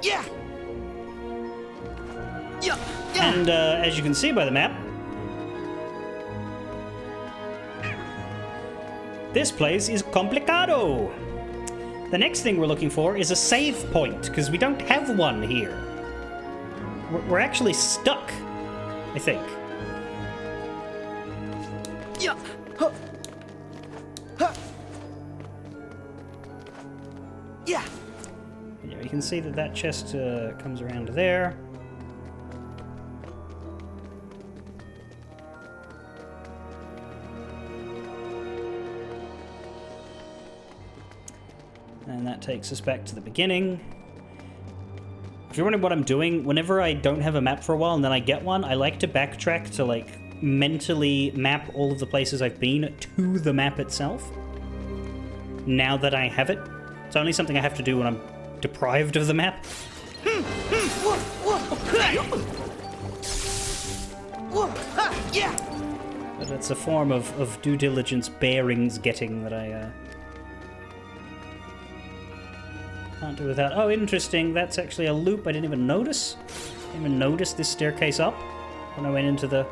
Yeah. And as you can see by the map, this place is complicado. The next thing we're looking for is a save point, because we don't have one here. We're actually stuck, I think. Yeah. Yeah. Yeah, you can see that that chest comes around to there. And that takes us back to the beginning. If you're wondering what I'm doing, whenever I don't have a map for a while and then I get one, I like to backtrack to, like, mentally map all of the places I've been to the map itself. Now that I have it. It's only something I have to do when I'm deprived of the map. But it's a form of due diligence bearings getting that I can't do without. Oh, interesting. That's actually a loop I didn't even notice. Didn't even notice this staircase up when I went into the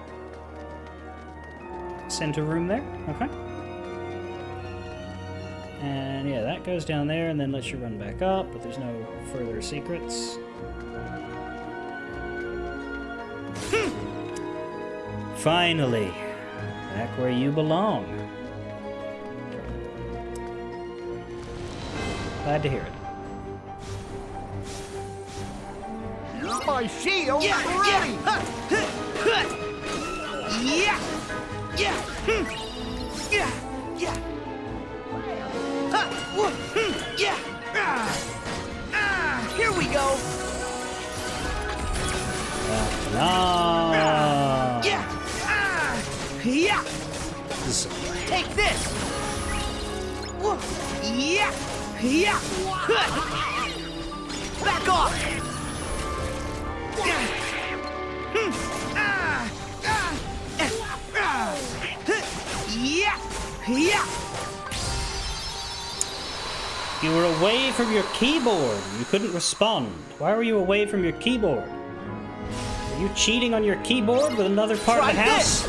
center room there. Okay. And yeah, that goes down there and then lets you run back up, but there's no further secrets. Finally, back where you belong. Glad to hear it. You're my shield. Yeah, ready. Yeah! Yeah! Yeah! Yeah! Yeah! Here we go! Yeah! Yeah! Take this! Yeah! Yeah! Back off! Yeah! Yeah! You were away from your keyboard. You couldn't respond. Why were you away from your keyboard? Are you cheating on your keyboard with another part of the house?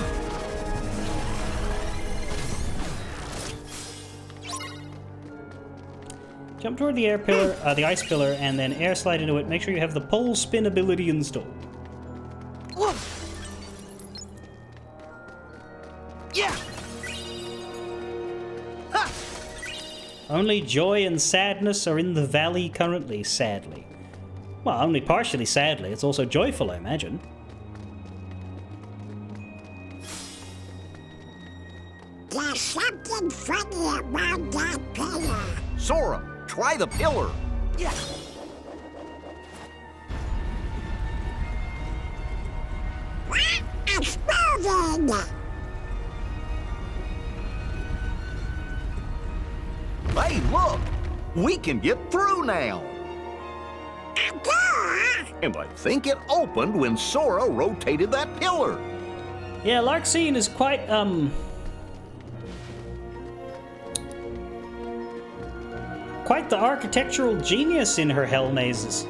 Jump toward the air pillar, the ice pillar, and then air slide into it. Make sure you have the pole spin ability installed. Yeah! Only joy and sadness are in the valley currently, sadly. Well, only partially sadly. It's also joyful, I imagine. There's something funny about that pillar. Sora, try the pillar. Yeah! It's moving. Hey, look! We can get through now! And I think it opened when Sora rotated that pillar. Yeah, Larxene is quite, quite the architectural genius in her hell mazes.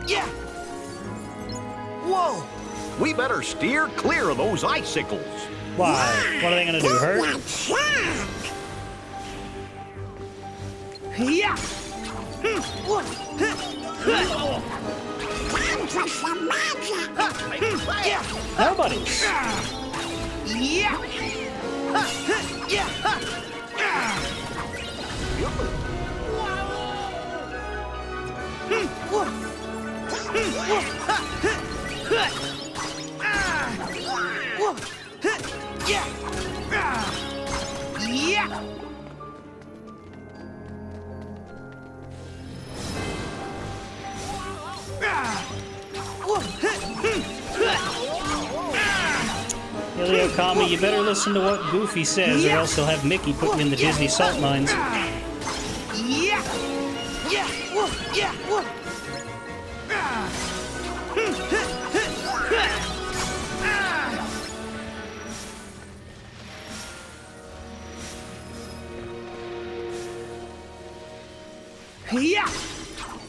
Yeah! Whoa! We better steer clear of those icicles. Why? What are they gonna do, hurt? Yeah! Nobody's. Yeah! Yeah! Yeah! Heliokami, you better listen to what Goofy says, or else he'll have Mickey put you in the Disney salt mines. Yeah! Yeah! Yeah! Yeah!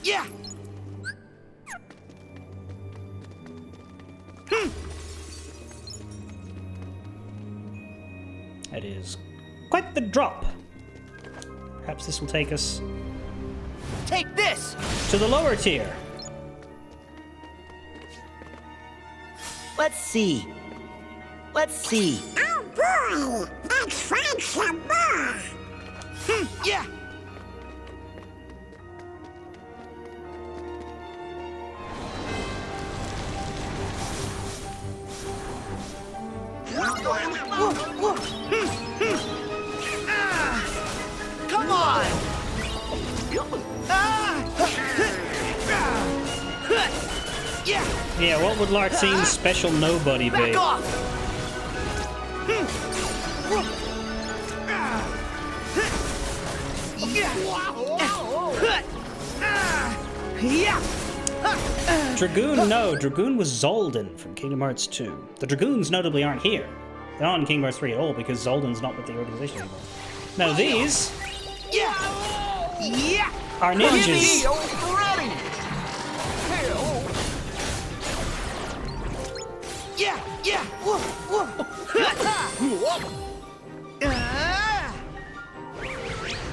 Yeah! That is quite the drop. Perhaps this will take us Take this! to the lower tier. Let's see. Let's see. Oh boy, let's find some more. Yeah! Come on! Yeah, what would Larxine's special nobody be? Back off! Dragoon, no. Dragoon was Zoldan from Kingdom Hearts 2. The Dragoons notably aren't here. They're not in Kingdom Hearts 3 at all because Zoldan's not with the organization anymore. Now these are ninjas.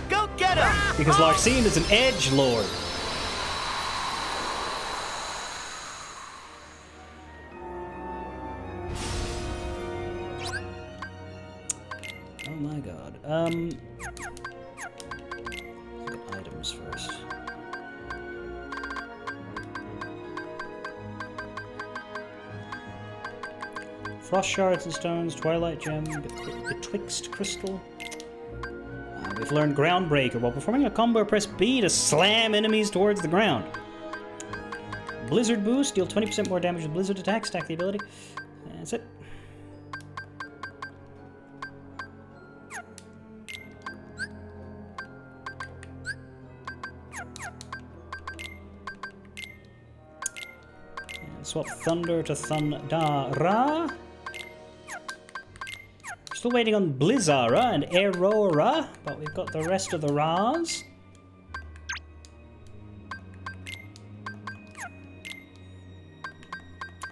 Go get him! Because Larxene is an edgelord. Oh my god. Look at items first. Frost shards and stones, Twilight gem, Betwixt crystal. We've learned Groundbreaker. While performing a combo, press B to slam enemies towards the ground. Blizzard boost, deal 20% more damage with blizzard attacks, stack the ability. That's it. And swap Thunder to Thundara. Still waiting on Blizzara and Aurora, but we've got the rest of the Ras.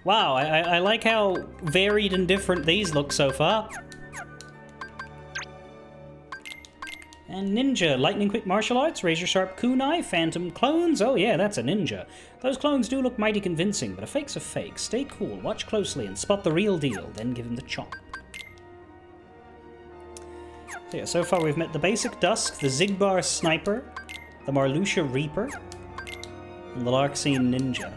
Wow, I like how varied and different these look so far. And Ninja, Lightning Quick Martial Arts, Razor Sharp Kunai, Phantom Clones. Oh yeah, that's a ninja. Those clones do look mighty convincing, but a fake's a fake. Stay cool, watch closely, and spot the real deal, then give him the chomp. So yeah, so far we've met the basic Dusk, the Zigbar Sniper, the Marluxia Reaper, and the Larxene Ninja.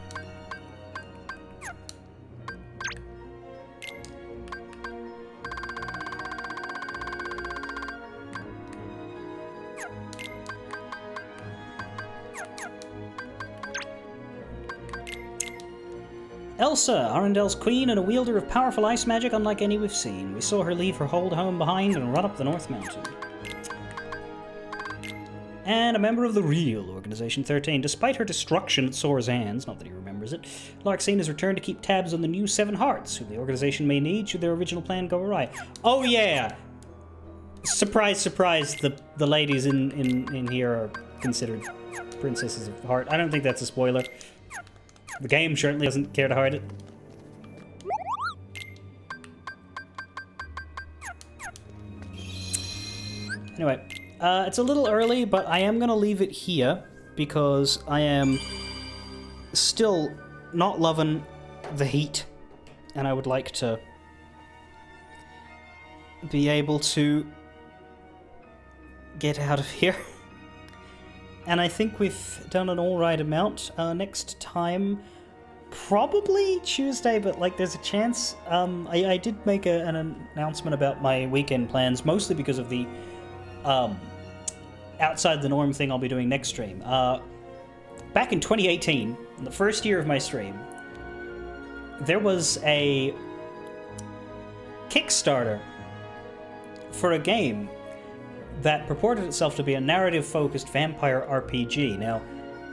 Elsa, Arendelle's queen and a wielder of powerful ice magic unlike any we've seen. We saw her leave her old home behind and run up the North Mountain. And a member of the real Organization 13. Despite her destruction at Sora's hands, not that he remembers it, Larxene has returned to keep tabs on the new Seven Hearts, who the Organization may need should their original plan go awry. Oh yeah! Surprise, surprise, the ladies in here are considered princesses of heart. I don't think that's a spoiler. The game certainly doesn't care to hide it. Anyway, it's a little early, but I am going to leave it here because I am still not loving the heat, and I would like to be able to get out of here. And I think we've done an alright amount. Next time, probably Tuesday, but like there's a chance. I did make an announcement about my weekend plans, mostly because of the outside the norm thing I'll be doing next stream. Back in 2018, in the first year of my stream, there was a Kickstarter for a game that purported itself to be a narrative-focused vampire RPG. Now,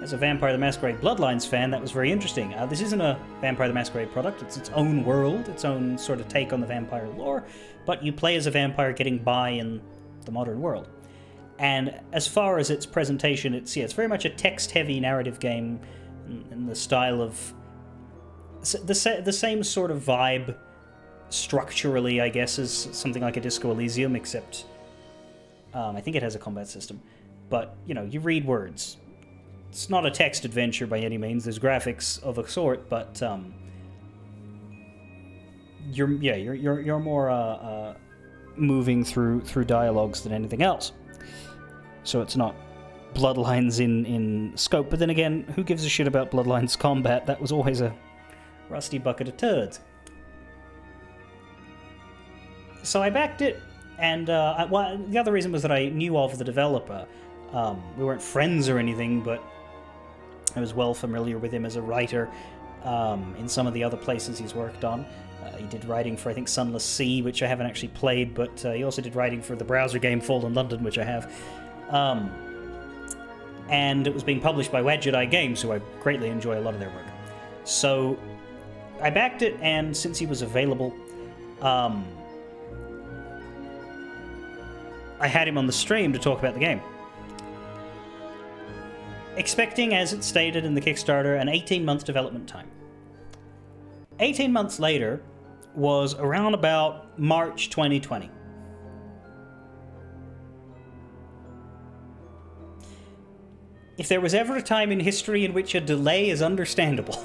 as a Vampire the Masquerade Bloodlines fan, that was very interesting. This isn't a Vampire the Masquerade product, it's its own world, its own sort of take on the vampire lore, but you play as a vampire getting by in the modern world. And as far as its presentation, it's very much a text-heavy narrative game in the style of... the same sort of vibe, structurally, I guess, as something like a Disco Elysium, except... I think it has a combat system, but, you know, you read words. It's not a text adventure by any means. There's graphics of a sort, but you're more moving through dialogues than anything else. So it's not Bloodlines in scope. But then again, who gives a shit about Bloodlines combat? That was always a rusty bucket of turds. So I backed it, and well, the other reason was that I knew of the developer. We weren't friends or anything, but I was well familiar with him as a writer in some of the other places he's worked on. He did writing for, I think, Sunless Sea, which I haven't actually played, but he also did writing for the browser game Fallen London, which I have. And it was being published by Wedge Eye Games, who I greatly enjoy a lot of their work. So I backed it, and since he was available, I had him on the stream to talk about the game. Expecting, as it stated in the Kickstarter, an 18-month development time. 18 months later was around about March 2020. If there was ever a time in history in which a delay is understandable.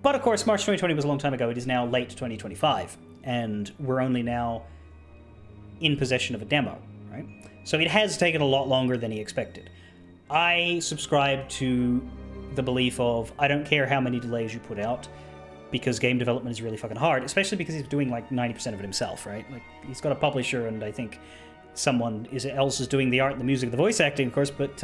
But of course, March 2020 was a long time ago. It is now late 2025, and we're only now in possession of a demo, right? So it has taken a lot longer than he expected. I subscribe to the belief of, I don't care how many delays you put out, because game development is really fucking hard, especially because he's doing like 90% of it himself, right? Like, he's got a publisher, and I think someone else is doing the art and the music, the voice acting, of course, but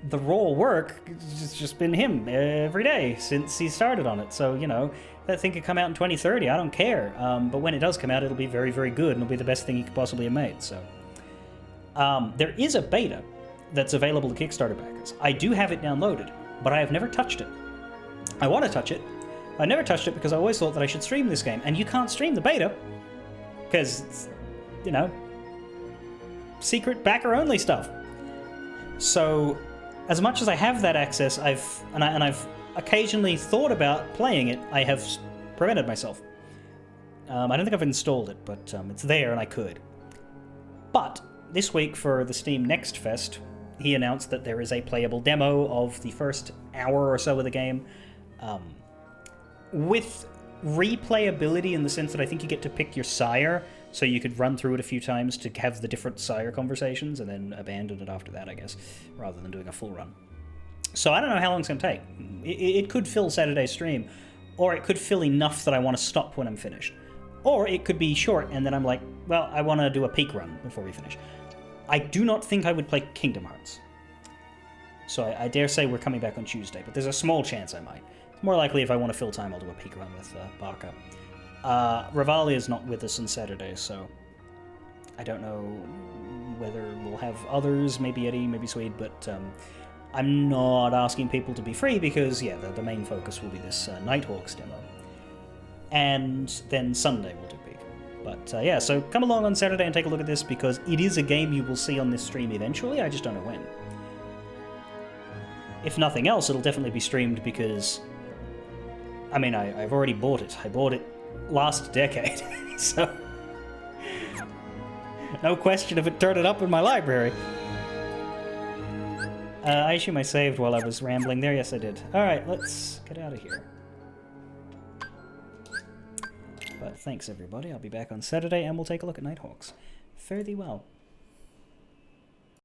the raw work has just been him every day since he started on it. So, you know, that thing could come out in 2030, I don't care. But when it does come out, it'll be very, very good, and it'll be the best thing he could possibly have made. So there is a beta that's available to Kickstarter backers. I do have it downloaded, but I have never touched it. I want to touch it. I never touched it because I always thought that I should stream this game, and you can't stream the beta because it's, you know, secret backer-only stuff. So, as much as I have that access, I've occasionally thought about playing it, I have prevented myself. I don't think I've installed it, but it's there and I could. But this week for the Steam Next Fest, he announced that there is a playable demo of the first hour or so of the game, with replayability in the sense that I think you get to pick your sire, so you could run through it a few times to have the different sire conversations and then abandon it after that, I guess, rather than doing a full run. So I don't know how long it's going to take. It could fill Saturday's stream, or it could fill enough that I want to stop when I'm finished. Or it could be short, and then I'm like, well, I want to do a peak run before we finish. I do not think I would play Kingdom Hearts. So I dare say we're coming back on Tuesday, but there's a small chance I might. It's more likely if I want to fill time, I'll do a peak run with Barca. Rivali is not with us on Saturday, so I don't know whether we'll have others, maybe Eddie, maybe Swede, but I'm not asking people to be free because, yeah, the main focus will be this Nighthawks demo. And then Sunday we'll do big. But yeah, so come along on Saturday and take a look at this, because it is a game you will see on this stream eventually, I just don't know when. If nothing else, it'll definitely be streamed because, I mean, I've already bought it. I bought it last decade, so no question of it turning up in my library. I assume I saved while I was rambling there. Yes, I did. Alright, let's get out of here. But thanks, everybody. I'll be back on Saturday, and we'll take a look at Nighthawks. Fare thee well.